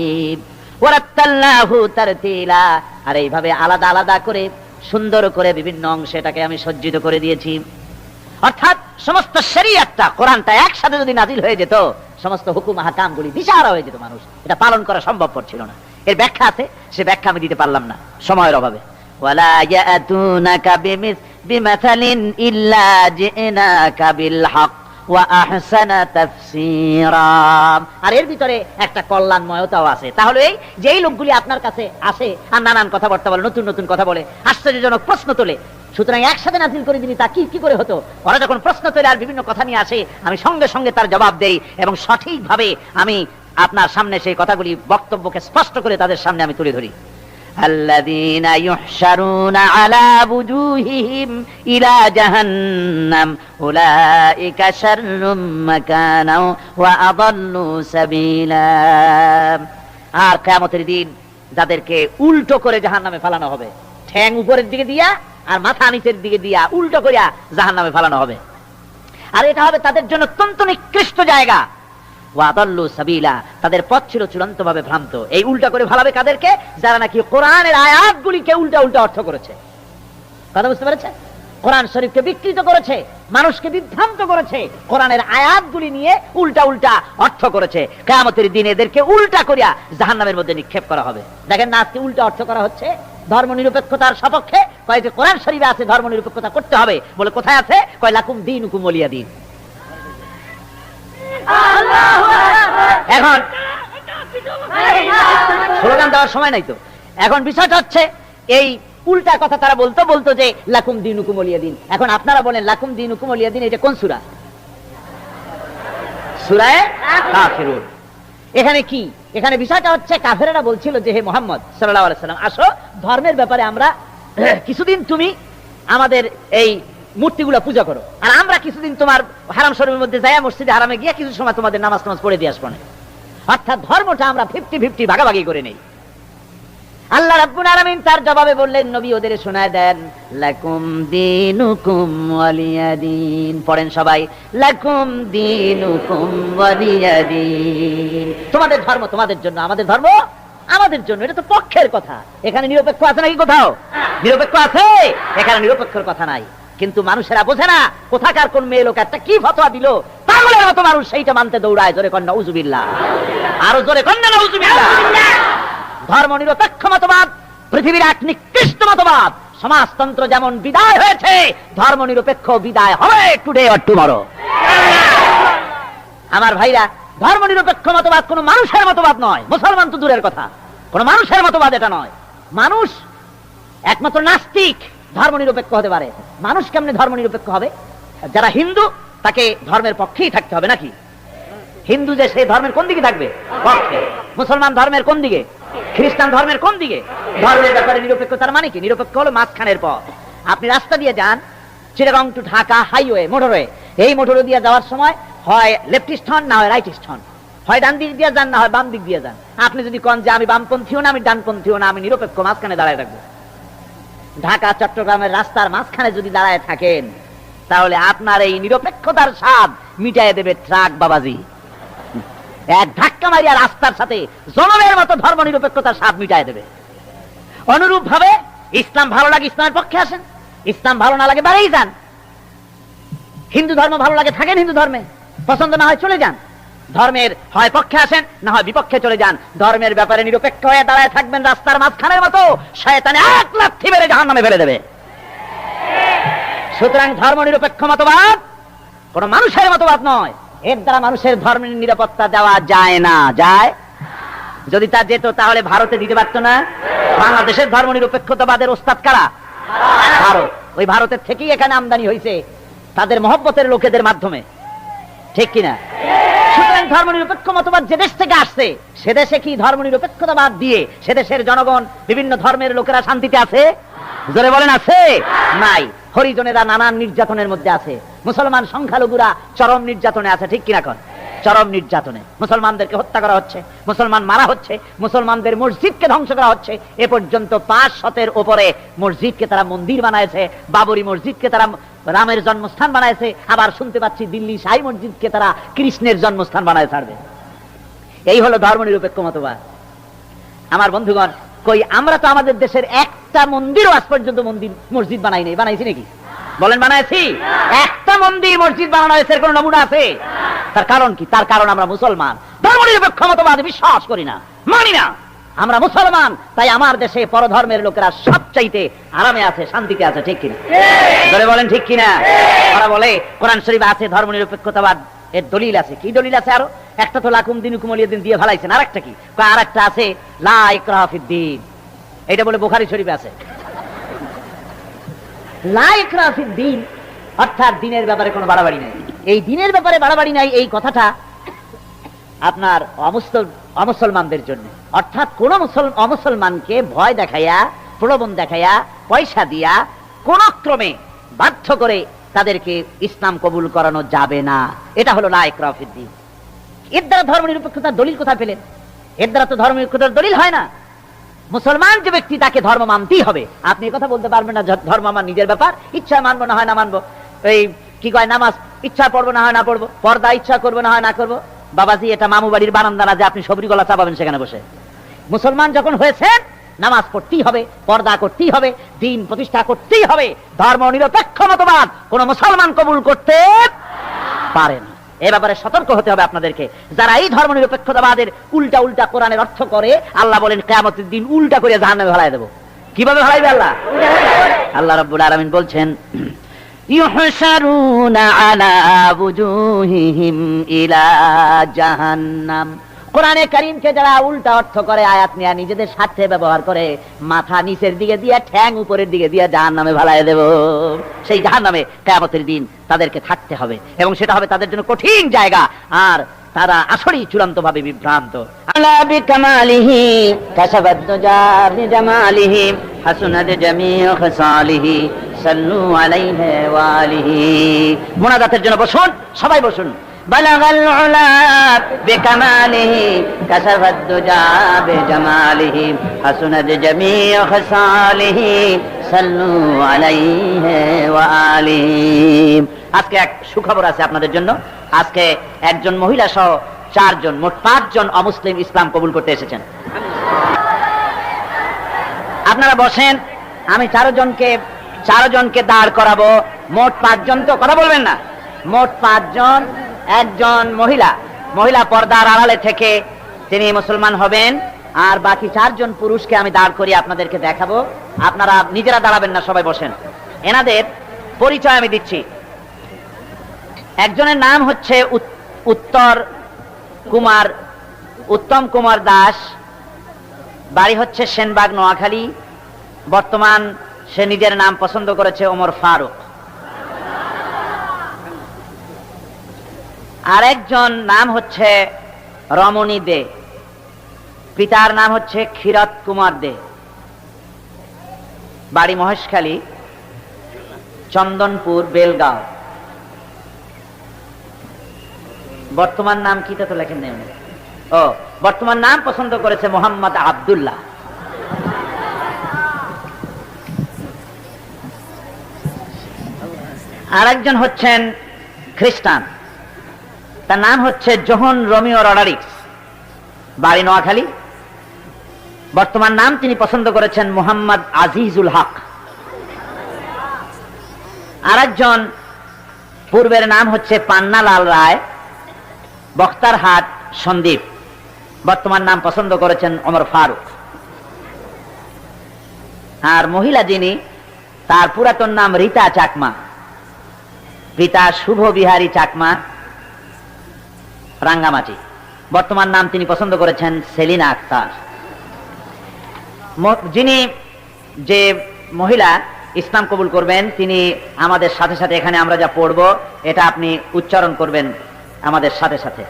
A: ওয়ারাত্তালনাহু তারতিলা, আর এইভাবে আলাদা আলাদা করে সুন্দর করে বিভিন্ন অংশে এটাকে আমি সজ্জিত করে দিয়েছি। অর্থাৎ সমস্ত শরীয়তটা, কোরআনটা একসাথে যদি নাজিল হয়ে যেত, সমস্ত হুকুম হাকামগুলি দিশাহারা হয়ে যেত, মানুষ এটা পালন করা সম্ভবপর ছিল না। এর ব্যাখ্যা আছে, সে ব্যাখ্যা আমি দিতে পারলাম না সময়ের অভাবে। ওয়ালা ইয়াতুনাকা বিমাসালিন ইল্লা জিনাকা বিল হক ওয়া আহসানা তাফসীরা। আর এর ভিতরে একটা কল্যাণময়তাও আছে। তাহলে এই যে এই লোকগুলি আপনার কাছে আসে আর নানান কথাবার্তা বলে, নতুন নতুন কথা বলে, আশ্চর্যজনক প্রশ্ন তোলে, সুতরাং একসাথে নাজিল করে দিলি তা কি করে হতো? ওরা যখন প্রশ্ন তোলে আর বিভিন্ন কথা নিয়ে আসে, আমি সঙ্গে সঙ্গে তার জবাব দেই এবং সঠিকভাবে আমি আপনার সামনে সেই কথাগুলি, বক্তব্যকে স্পষ্ট করে তাদের সামনে আমি তুলে ধরি। আল্লাযীনা ইউহশারুনা আলা বুজুহিহিম ইলা জাহান্নাম উলাইকা শাররুম মাকানাও ওয়া আযাল্লু সাবিলা। আর কিয়ামতের দিন যাদেরকে উল্টো করে জাহান্নামে ফেলানো হবে, ঠ্যাং উপরের দিকে দিয়া আর মাথা নিচের দিকে দিয়া উল্টো করিয়া জাহান্নামে ফেলানো হবে। আর এটা হবে তাদের জন্য অত্যন্ত নিকৃষ্ট জায়গা। ওয়া আযাল্লু সাবিলা, তাদের পথ ছিল চূড়ান্তভাবে ভ্রান্ত। এই উল্টা করে ফেলাবে কাদেরকে? যারা নাকি কোরআনের আয়াতগুলিকে উল্টা উল্টা অর্থ করেছে। কথা বুঝতে পেরেছেন? কোরআন শরীফকে বিকৃত করেছে, মানুষকে বিভ্রান্ত করেছে, কোরআনের আয়াতগুলি নিয়ে উল্টা উল্টা অর্থ করেছে। কিয়ামতের দিন এদেরকে উল্টা করিয়া জাহান্নামের মধ্যে নিক্ষেপ করা হবে। দেখেন না, আজকে উল্টা অর্থ করা হচ্ছে ধর্ম নিরপেক্ষতার সপক্ষে। কয় যে কোরআন শরীফে আছে ধর্ম নিরপেক্ষতা করতে হবে, বলে কোথায় আছে? কয় লাকুম দীনুকুম ওয়ালিয়া দীন। এখন স্লোগান দেওয়ার সময় নাই তো। এখন বিষয়টা হচ্ছে এই উল্টা কথা তারা বলতো বলতো যে লাকুম দীনুকুম ওয়ালিয়া দীন। এখন আপনারা বলেন লাকুম দীনুকুম ওয়ালিয়া দীন এটা কোন সূরা? সূরা কাফিরুন। এখানে কি? এখানে বিষয়টা হচ্ছে কাফেরেরা বলছিল যে হে মুহাম্মদ সাল্লাল্লাহু আলাইহি সাল্লাম, আসো ধর্মের ব্যাপারে আমরা কিছুদিন তুমি আমাদের এই মূর্তিগুলো পূজা করো, আর আমরা কিছুদিন তোমার হারাম শরীফের মধ্যে যাইয়া মসজিদে হারামে গিয়া কিছু সময় তোমাদের নামাজ পড়ে দিয়ে আসবো না। অর্থাৎ ধর্মটা আমরা 50-50 ভাগাভাগি করে নেই। আল্লাহ রাব্বুল আলামিন তার জবাবে বললেন, নবী ওদের শোনায় দেন, লাকুম দীনুকুম ওয়ালিয়া দীন। পড়েন সবাই, লাকুম দীনুকুম ওয়ালিয়া দীন। তোমাদের ধর্ম তোমাদের জন্য, আমাদের ধর্ম আমাদের জন্য। এটা তো পক্ষের কথা। এখানে নিরপেক্ষ আছে নাকি কোথাও? নিরপেক্ষ আছে? এখানে নিরপেক্ষর কথা নাই। কিন্তু মানুষেরা বোঝে না কোথাকার কোন মেয়ে লোক একটা কি ফতোয়া দিল, পাগলের মতো মানুষ সেইটা মানতে দৌড়ায়। জোরে কন্যা নাউজুবিল্লাহ, আরো জোরে কন্যা নাউজুবিল্লাহ। ধর্ম নিরপেক্ষ মতবাদ পৃথিবীর এক নিকৃষ্ট মতবাদ। সমাজতন্ত্র যেমন বিদায় হয়েছে, ধর্ম নিরপেক্ষ বিদায় হবে টুডে অর টুমরো। আমার ভাইরা, ধর্ম নিরপেক্ষ মতবাদ কোন মানুষের মতবাদ নয়। মুসলমান তো দূরের কথা, কোন মানুষের মতবাদ এটা নয়। মানুষ একমাত্র নাস্তিক ধর্ম নিরপেক্ষ হতে পারে। মানুষ কেমনে ধর্ম নিরপেক্ষ হবে? যারা হিন্দু তাকে ধর্মের পক্ষেই থাকতে হবে নাকি? হিন্দু যে সে ধর্মের কোন দিকে থাকবে? পক্ষে। মুসলমান ধর্মের কোন দিকে? খ্রিস্টান ধর্মের কোন দিকে? ধর্মের ব্যাপারে নিরপেক্ষতার মানে কি? নিরপেক্ষ হলো মাঝখানের পথ। আপনি রাস্তা দিয়ে যান, Chittagong to Dhaka highway, motorway. এই মোটরওয়ে দিয়ে যাওয়ার সময় হয় লেফটিস্ট হন, না হয় রাইটিস্ট হন। হয় ডান দিক দিয়ে যান, না হয় বাম দিক দিয়ে যান। আপনি যদি কোন যে আমি বামপন্থীও না, আমি ডানপন্থীও না, আমি নিরপেক্ষ, মাঝখানে দাঁড়ায় থাকবো। ঢাকা চট্টগ্রামের রাস্তার মাঝখানে যদি দাঁড়ায় থাকেন, তাহলে আপনার এই নিরপেক্ষতার স্বাদ মিটাইয়ে দেবে ট্রাক বাবাজি। এক ধাক্কা মারিয়া রাস্তার সাথে জনমের মতো ধর্ম নিরপেক্ষতার স্বাদ মিটাইয়ে দেবে। অনুরূপ ভাবে ইসলাম ভালো লাগে, ইসলামের পক্ষে আসেন। ইসলাম ভালো না লাগে বাড়িই যান। হিন্দু ধর্ম ভালো লাগে, থাকেন হিন্দু ধর্মে। পছন্দ না হয় চলে যান। ধর্মের হয় পক্ষে আসেন, না হয় বিপক্ষে চলে যান। ধর্মের ব্যাপারে নিরপেক্ষ হয়ে দাঁড়ায় থাকবেন রাস্তার মাঝখানের মতো, শয়তানে এক লাথি মেরে জাহান্নামে ফেলে দেবে। সুতরাং ধর্ম নিরপেক্ষ মতবাদ কোন মানুষের মতবাদ নয়। এর দ্বারা মানুষের ধর্মের নিরাপত্তা দেওয়া যায় না। যায়? যদি তা যেত তাহলে ভারতে দিতে পারতো না। বাংলাদেশের ধর্ম নিরপেক্ষতাবাদের ওস্তাদ কারা? ভারত। ওই ভারতের থেকেই এখানে আমদানি হয়েছে তাদের মহব্বতের লোকেদের মাধ্যমে, ঠিক কিনা? সুতরাং ধর্ম নিরপেক্ষ মতবাদ যে দেশ থেকে আসছে, সে দেশে কি ধর্ম নিরপেক্ষতাবাদ দিয়ে সে দেশের জনগণ, বিভিন্ন ধর্মের লোকেরা শান্তিতে আছে? জোরে বলেন, আছে? নাই। হরিজনেরা নানান নির্যাতনের মধ্যে আছে। মুসলমান সংখ্যালঘুরা চরম নির্যাতনে আছে, ঠিক কিনা? কোন চরম নির্যাতনে মুসলমানদেরকে হত্যা করা হচ্ছে, মুসলমান মারা হচ্ছে, মুসলমানদের মসজিদকে ধ্বংস করা হচ্ছে। এ পর্যন্ত 500-এর উপরে মসজিদকে তারা মন্দির বানাইছে। বাবরি মসজিদকে তারা রামের জন্মস্থান বানাইছে। আবার শুনতে পাচ্ছি দিল্লি শাহী মসজিদকে তারা কৃষ্ণের জন্মস্থান বানায় ছাড়বে। এই হলো ধর্ম নিরপেক্ষ মতবাদ। আমার বন্ধুগণ, কই আমরা তো আমাদের দেশের একটা মন্দিরও আজ পর্যন্ত মসজিদ বানাই নাই। বানাইছি নাকি? বলেন, বানাইছি? একটা মন্দির মসজিদ বানানো হয়েছে কোন নমুনা আছে? তার কারণ কি? তার কারণ আমরা মুসলমান। ধর্ম নিরপেক্ষ মতবাদে বিশ্বাস করি না, মানি না। আমরা মুসলমান, তাই আমার দেশে পরধর্মের লোকেরা সবচাইতে আরামে আছে, শান্তিতে আছে, ঠিক কিনা? ধরে বলেন, ঠিক কিনা? ওরা বলে কোরআন শরীফে আছে ধর্ম নিরপেক্ষতাবাদ। এর দলিল আছে। কি দলিল আছে? আরো একটা তো লাকুম দীনুকুম ওয়ালিয়া দীন দিয়ে ফেলাইছেন। আর একটা কি? আর একটা আছে লা ইকরাহা ফিদ্দীন। এটা বলে বুখারী শরীফে আছে। লা ইকরাহা ফিদ্দীন অর্থাৎ দিনের ব্যাপারে কোনো বাড়াবাড়ি নাই। এই দিনের ব্যাপারে বাড়াবাড়ি নাই, এই কথাটা আপনার অমুসলমানদের জন্য, অর্থাৎ কোন অমুসলমানকে ভয় দেখাইয়া, প্রলোভন দেখাইয়া, পয়সা দিয়া কোন ক্রমে বাধ্য করে তাদেরকে ইসলাম কবুল করানো যাবে না। এটা হলো লা ইকরাহা ফিদ্দীন। এর দ্বারা ধর্মনিরপেক্ষতার দলিল কোথায় পেলেন? এর দ্বারা তো ধর্মনিরপেক্ষতার দলিল হয় না। মুসলমান যে ব্যক্তি তাকে ধর্ম মানতেই হবে। আপনি কথা বলতে পারবেন না ধর্ম আমার নিজের ব্যাপার, ইচ্ছা মানবো না হয় না মানবো, এই কি কয় নামাজ ইচ্ছা পড়বো না হয় না পড়বো, পর্দা ইচ্ছা করবো না হয় না করবো। বাবাজি, এটা মামু বাড়ির বারান্দা না যে আপনি সবরি গলা চাপাবেন সেখানে বসে। মুসলমান যখন হয়েছেন নামাজ পড়তেই হবে, পর্দা করতেই হবে, দিন প্রতিষ্ঠা করতেই হবে। ধর্ম নিরপেক্ষ মতবাদ কোন মুসলমান কবুল করতে পারে না। এ ব্যাপারে সতর্ক হতে হবে আপনাদেরকে। যারা এই ধর্ম নিরপেক্ষতাবাদের উল্টা উল্টা কোরআনের অর্থ করে, আল্লাহ বলেন কিয়ামতের দিন উল্টা করে জাহান্নামে ফেলাই দেব। কিভাবে ফেলাইবে আল্লাহ? আল্লাহ রাব্বুল আলামিন বলছেন, ইউহশারুনা আলা বুজুহিহিম ইলা জাহান্নাম। কোরআনে কারীমকে যারা উল্টা অর্থ করে, আয়াত নিয়ে নিজেদের স্বার্থে ব্যবহার করে, মাথা নিচের দিকে দিয়ে ঠ্যাং উপরের দিকে দিয়ে জাহান্নামে ফেলাই দেব। সেই জাহান্নামে কিয়ামতের দিন তাদেরকে থাকতে হবে এবং সেটা হবে তাদের জন্য কঠিন জায়গা। আর তারা আসলেই চূড়ান্ত ভাবে বিভ্রান্ত। আলা বিকামালিহি কাসাবাদ দুজা বিজামালিহি হাসুনাত জামিউ খাসালিহি সাল্লু আলাইহি ওয়া আলিহি। মুনাজাতের জন্য বসুন, সবাই বসুন। بلغ العلا بكماله كشف الدجى بجماله حسنت جميع خصاله صلوا عليه وآله। আজকে এক সুখবর আছে আপনাদের জন্য। আজকে একজন মহিলা সহ 4 জন, মোট 5 জন অমুসলিম ইসলাম কবুল করতে এসেছেন। আপনারা বসেন, আমি 4 জনকে দাঁড় করাবো। মোট 5 জন, তো কথা বলবেন না। মোট 5 জন। একজন মহিলা পর্দার আড়ালে থেকে তিনি মুসলমান হবেন, আর বাকি 4 জন পুরুষকে আমি দাঁড় করিয়ে আপনাদেরকে দেখাবো। আপনারা নিজেরা দাঁড়াবেন না, সবাই বসেন। এনাদের পরিচয় আমি দিচ্ছি। একজনের নাম হচ্ছে উত্তম কুমার দাস, বাড়ি হচ্ছে সেনবাগ, নোয়াখালী। বর্তমান সে নিজের নাম পছন্দ করেছে ওমর ফারুক। আরেকজন নাম হচ্ছে রমণী দে, পিতার নাম হচ্ছে ক্ষীরত কুমার দে, বাড়ি মহেশখালী, চন্দনপুর, বেলগাঁও। বর্তমান নাম কি তা তো লেখেন নেই। ও, বর্তমান নাম পছন্দ করেছে মোহাম্মদ আব্দুল্লাহ। আরেকজন হচ্ছেন খ্রিস্টান, তার নাম হচ্ছে জোহন রোমিও রডারিক্স, বাড়ি নোয়াখালী। বর্তমান নাম তিনি পছন্দ করেছেন মোহাম্মদ আজিজুল হক। আরেকজন পূর্বের নাম হচ্ছে পান্নালাল রায়, বখতারহাট, সন্দ্বীপ। বর্তমান নাম পছন্দ করেছেন ওমর ফারুক। আর মহিলা যিনি, তার পুরাতন নাম রীতা চাকমা, পিতা শুভ বিহারী চাকমা, রাঙ্গামাটি। বর্তমান নাম তিনি পছন্দ করেছেন সেলিনা আক্তার। যে মহিলা ইসলাম কবুল করবেন, তিনি আমাদের সাথে সাথে এখানে আমরা যা পড়বো এটা আপনি উচ্চারণ করবেন আমাদের সাথে সাথে।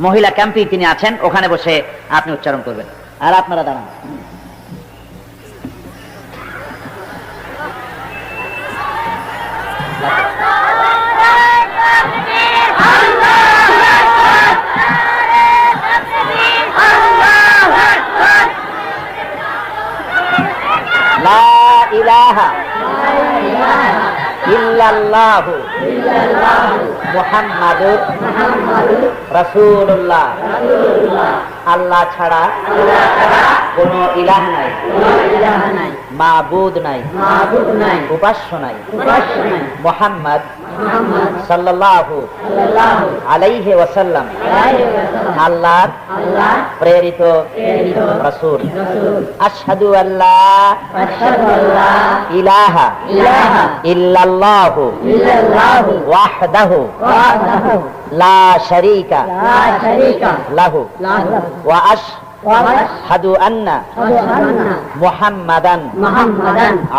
A: মহিলা ক্যাম্পে তিনি আছেন, ওখানে বসে আপনি উচ্চারণ করবেন। আর আপনারা দাঁড়ান। লা ইলাহা ইল্লাল্লাহু মুহাম্মাদুর রাসূলুল্লাহ। আল্লাহ ছাড়া কোনো ইলাহ নাই, মাবুদ নাই, উপাস্য নাই। মুহাম্মদ সাল্লাল্লাহু আলাইহি ওয়াসাল্লাম আল্লাহর প্রেরিত রাসূল। আশহাদু আল্লা ইলাহা ইল্লাল্লাহু ওয়াহদাহু লা শারীকা লাহু ওয়া وأشهد أن محمدا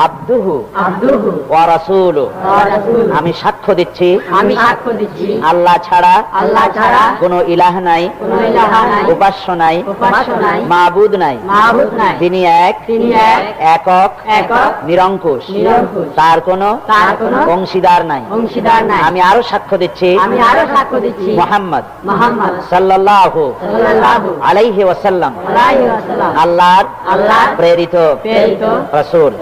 A: আব্দুহু ওয়া রাসূলুহু আমি সাক্ষ্য দিচ্ছি আল্লাহ ছাড়া কোনো ইলাহ নাই উপাস্য নাই মাবুদ নাই তিনি এক একক নিরঙ্কুশ তার কোনো অংশীদার নাই আমি আরো সাক্ষ্য দিচ্ছি মুহাম্মদ সাল্লাল্লাহু আলাইহি ওয়াসাল্লাম আল্লাহর প্রেরিত রাসূল।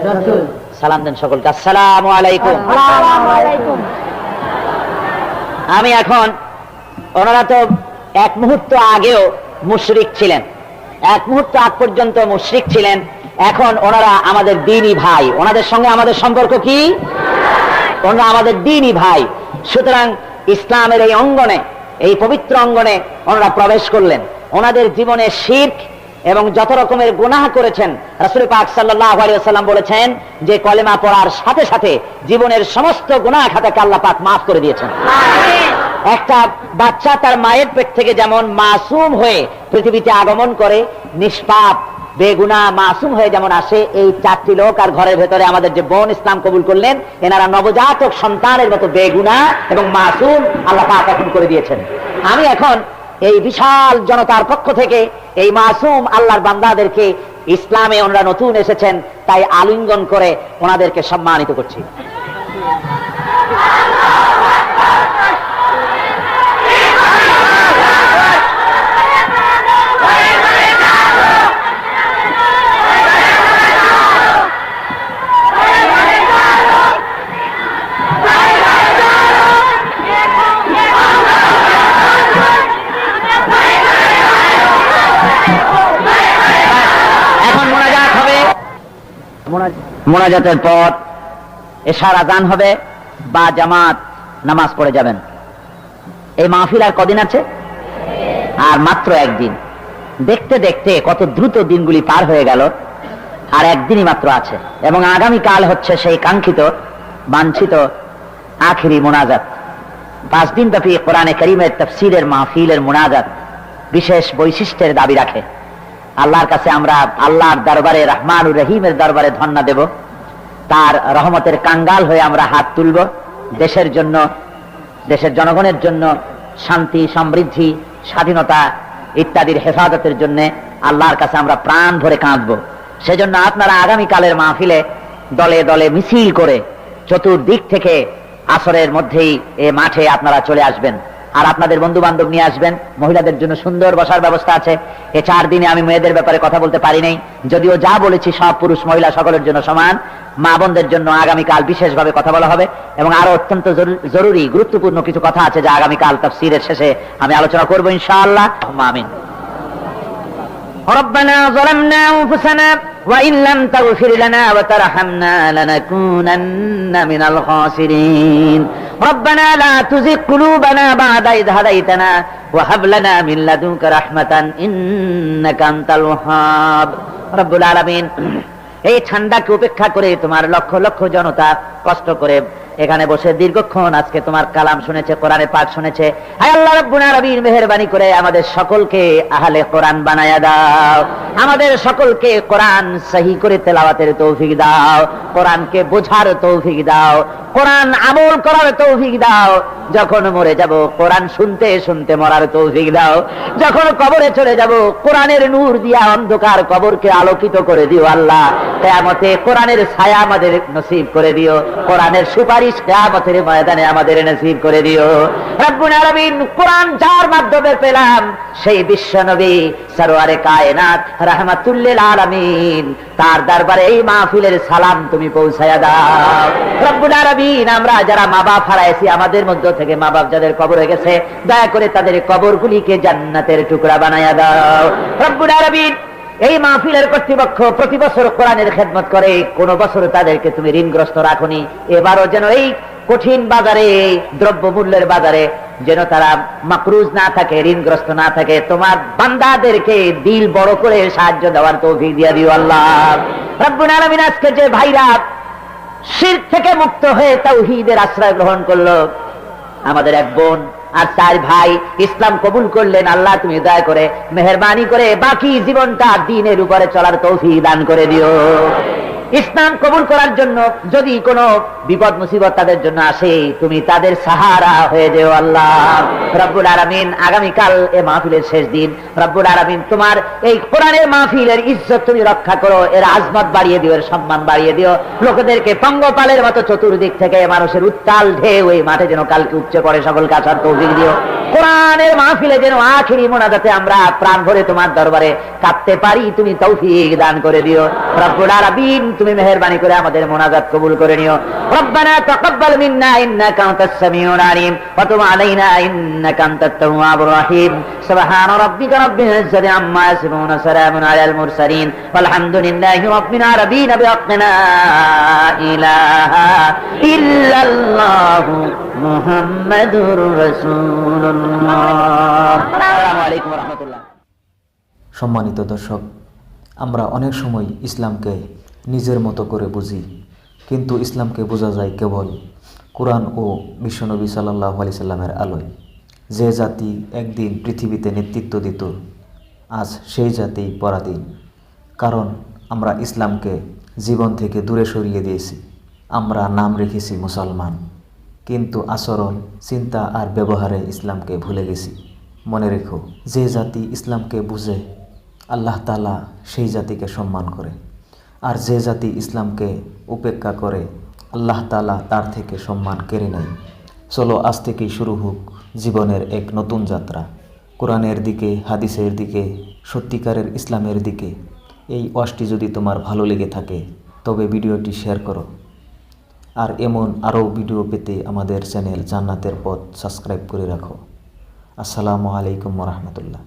A: সালাম দেন সকলকে, আসসালামু আলাইকুম। আমি এখন, ওনারা তো এক মুহূর্ত আগেও মুশরিক ছিলেন, এক মুহূর্ত আগ পর্যন্ত মুশরিক ছিলেন, এখন ওনারা আমাদের দ্বীনি ভাই। ওনাদের সঙ্গে আমাদের সম্পর্ক কি? ওনারা আমাদের দ্বীনি ভাই। সুতরাং ইসলামের এই অঙ্গনে, এই পবিত্র অঙ্গনে ওনারা প্রবেশ করলেন। ওনাদের জীবনে শিরক এবং যত রকমের গুনাহ করেছেন, রাসূল পাক সাল্লাল্লাহু আলাইহি ওয়াসাল্লাম বলেছেন যে কলেমা পড়ার সাথে সাথে জীবনের সমস্ত গুনাহ খাতাকে আল্লাহ পাক মাফ করে দিয়েছেন। একটা বাচ্চা তার মায়ের পেট থেকে যেমন মাসুম হয়ে পৃথিবীতে আগমন করে, নিষ্পাপ বেগুনাহ মাসুম হয়ে যেমন আসে, এই চারটি লোক আর ঘরের ভেতরে আমাদের যে বোন ইসলাম কবুল করলেন, এনারা নবজাতক সন্তানের মতো বেগুনাহ এবং মাসুম আল্লাহ পাক এখন করে দিয়েছেন। আমি এখন এই বিশাল জনতার পক্ষ থেকে এই মাসুম আল্লাহর বান্দাদেরকে, ইসলামে ওনারা নতুন এসেছেন তাই আলিঙ্গন করে ওনাদেরকে সম্মানিত করছি। মোনাজাতের পর এশার আযান হবে বা জামাত নামাজ পড়ে যাবেন। এই মাহফিল আর কদিন আছে? আর মাত্র একদিন। দেখতে দেখতে কত দ্রুত দিনগুলি পার হয়ে গেল, আর একদিনই মাত্র আছে। এবং আগামীকাল হচ্ছে সেই কাঙ্ক্ষিত বাঞ্ছিত আখিরি মোনাজাত। 5 দিন ব্যাপী কোরআনে কারীমের তাফসীরের মাহফিলের মোনাজাত বিশেষ বৈশিষ্ট্যের দাবি রাখে। আল্লাহর কাছে আমরা আল্লাহর দরবারে, রহমানুর রহিমের দরবারে ধন্না দেব, তার রহমতের কাঙ্গাল হয়ে আমরা হাত তুলব। দেশের জন্য, দেশের জনগণের জন্য শান্তি, সমৃদ্ধি, স্বাধীনতা ইত্যাদির হেফাজতের জন্য আল্লাহর কাছে আমরা প্রাণ ভরে কাঁদব। সেজন্য আপনারা আগামীকালের মাহফিলে দলে দলে মিছিল করে চতুর্দিক থেকে আসরের মধ্যেই এ মাঠে আপনারা চলে আসবেন। আর আপনাদের বন্ধু বান্ধব নিয়ে আসবেন। মহিলাদের জন্য সুন্দর বসার ব্যবস্থা আছে। এই 4 দিনে আমি মেয়েদের ব্যাপারে কথা বলতে পারি নাই, যদিও যা বলেছি সব পুরুষ মহিলা সকলের জন্য সমান। মা বোনদের জন্য আগামীকাল বিশেষভাবে কথা বলা হবে এবং আরো অত্যন্ত জরুরি গুরুত্বপূর্ণ কিছু কথা আছে যা আগামীকাল তাফসীরের শেষে আমি আলোচনা করব ইনশাআল্লাহ। আমিন। ربنا ظلمنا أنفسنا وإن لم تغفر لنا وترحمنا لنكونن من الخاسرين ربنا لا تزغ قلوبنا بعد إذ هديتنا وهب لنا من لدنك رحمة إنك أنت الوهاب رب العالمين। এই ঠান্ডাকে উপেক্ষা করে তোমার লক্ষ লক্ষ জনতা কষ্ট করে এখানে বসে দীর্ঘক্ষণ আজকে তোমার কালাম শুনেছে, কোরআনে পাক শুনেছে। হে আল্লাহ রাব্বুল আলামিন, মেহেরবানি করে আমাদের সকলকে আহলে কোরআন বানায়া দাও। আমাদের সকলকে কোরআন সহি করে তেলাওয়াতের তৌফিক দাও, কোরআনকে বোঝার তৌফিক দাও, কোরআন আমল করার তৌফিক দাও। যখন মরে যাব কোরআন শুনতে শুনতে মরার তৌফিক দাও। যখন কবরে চলে যাব কোরআনের নূর দিয়া অন্ধকার কবরকে আলোকিত করে দিও আল্লাহ। কিয়ামতে কোরআনের ছায়া আমাদের নসিব করে দিও, কোরআনের সুপারিশ কিয়ামতের ময়দানে আমাদের নসিব করে দিও রব্বুল আলামিন। কোরআন যার মাধ্যমে পেলাম সেই বিশ্ব নবী সরওয়ারে কায়নাত রাহমাতুল লিল আলামিন, তার দরবারে এই মাহফিলের সালাম তুমি পৌঁছায়া দাও রব্বুল আলামিন। আমরা যারা মা বাপ হারাইছি, আমাদের মধ্য থেকে মা বাপ যাদের কবর হয়ে গেছে, দয়া করে তাদের কবরগুলিকে জান্নাতের টুকরা বানায়া দাও রব্বুল আলামিন। এই মাহফিলের কর্তৃপক্ষ প্রতি বছর কোরআনের খেদমত করে, কোন বছর তাদেরকে তুমি ঋণগ্রস্ত রাখনি। এবারও যেন এই কঠিন বাজারে, দ্রব্য মূল্যের বাজারে যেন তারা মাকরুজ না থাকে, ঋণগ্রস্ত না থাকে। তোমার বান্দাদেরকে দিল বড় করে সাহায্য দেওয়ার তৌফিক দিয়ে দিও আল্লাহ রব্বুল আলামিন। আজকে যে ভাইরা শিরক থেকে মুক্ত হয়ে তাওহীদের আশ্রয় গ্রহণ করলো, আমাদের এক বোন আর 4 ভাই ইসলাম কবুল করলেন। আল্লাহ তুমি দয়া করে মেহেরবানি করে বাকি জীবনটা দ্বীনের উপরে চলার তৌফিক দান করে দিও। ইসলাম কবুল করার জন্য যদি কোনো বিপদ মুসিবত তাদের জন্য আসে, তুমি তাদের সাহারা হয়ে যেও আল্লাহ রব্বুল আলামিন। আগামীকাল এ মাহফিলের শেষ দিন, রব্বুল আলামিন তোমার এই কোরআনের মাহফিলের ইজ্জত তুমি রক্ষা করো, এর আজমত বাড়িয়ে দিও, এর সম্মান বাড়িয়ে দিও। লোকেদেরকে পঙ্গপালের মতো চতুর্দিক থেকে মানুষের উত্তাল ঢেউ এই মাঠে যেন কালকে উপচে পড়ে, সকলকে আসার তৌফিক দিও। কোরআনের মাহফিলে যেন আখিরি মোনাজাতে আমরা প্রাণ ভরে তোমার দরবারে কাঁদতে পারি, তুমি তৌফিক দান করে দিও রব্বুল আলামিন। তুমি মেহেরবানি করে আমাদের মোনাজাত কবুল করে নিও। রব্বানা তাকাব্বাল মিন্না ইন্নাকা আনতাস সামিউল আলিম ওয়া তুব আলাইনা ইন্নাকা আনতাত তাওয়াবুর রহিম। সুবহানা রাব্বিকা রাব্বিল ইজ্জাতি আম্মা ইয়াসিফুন ওয়া সালামুন আলাল মুরসালিন ওয়ালহামদুলিল্লাহি রাব্বিল আলামিন। বিআক্না ইলাহা ইল্লাল্লাহু মুহাম্মাদুর রাসূলুল্লাহ। আসসালামু আলাইকুম ওয়া রাহমাতুল্লাহ।
B: সম্মানিত দর্শক, আমরা অনেক সময় ইসলামকে নিজের মতো করে বুঝি, কিন্তু ইসলামকে বোঝা যায় কেবল কোরআন ও বিশ্বনবী সাল্লাল্লাহু আলাইহি সাল্লামের আলোয়। যে জাতি একদিন পৃথিবীতে নেতৃত্ব দিত, আজ সেই জাতি পরাধীন। কারণ আমরা ইসলামকে জীবন থেকে দূরে সরিয়ে দিয়েছি। আমরা নাম রেখেছি মুসলমান, কিন্তু আচরণ, চিন্তা আর ব্যবহারে ইসলামকে ভুলে গেছি। মনে রেখো, যে জাতি ইসলামকে বুঝে আল্লাহ তাআলা সেই জাতিকে সম্মান করে, আর যে জাতি ইসলামকে উপেক্ষা করে আল্লাহ তাআলা তার থেকে সম্মান কেড়ে নেয়। চলো আজ থেকেই শুরু হোক জীবনের এক নতুন যাত্রা, কোরআনের দিকে, হাদিসের দিকে, সত্যিকারের ইসলামের দিকে। এই ওয়াজটি যদি তোমার ভালো লেগে থাকে তবে ভিডিওটি শেয়ার করো, আর এমন আরও ভিডিও পেতে আমাদের চ্যানেল জান্নাতের পথ সাবস্ক্রাইব করে রাখো। আসসালামু আলাইকুম ওয়া রাহমাতুল্লাহ।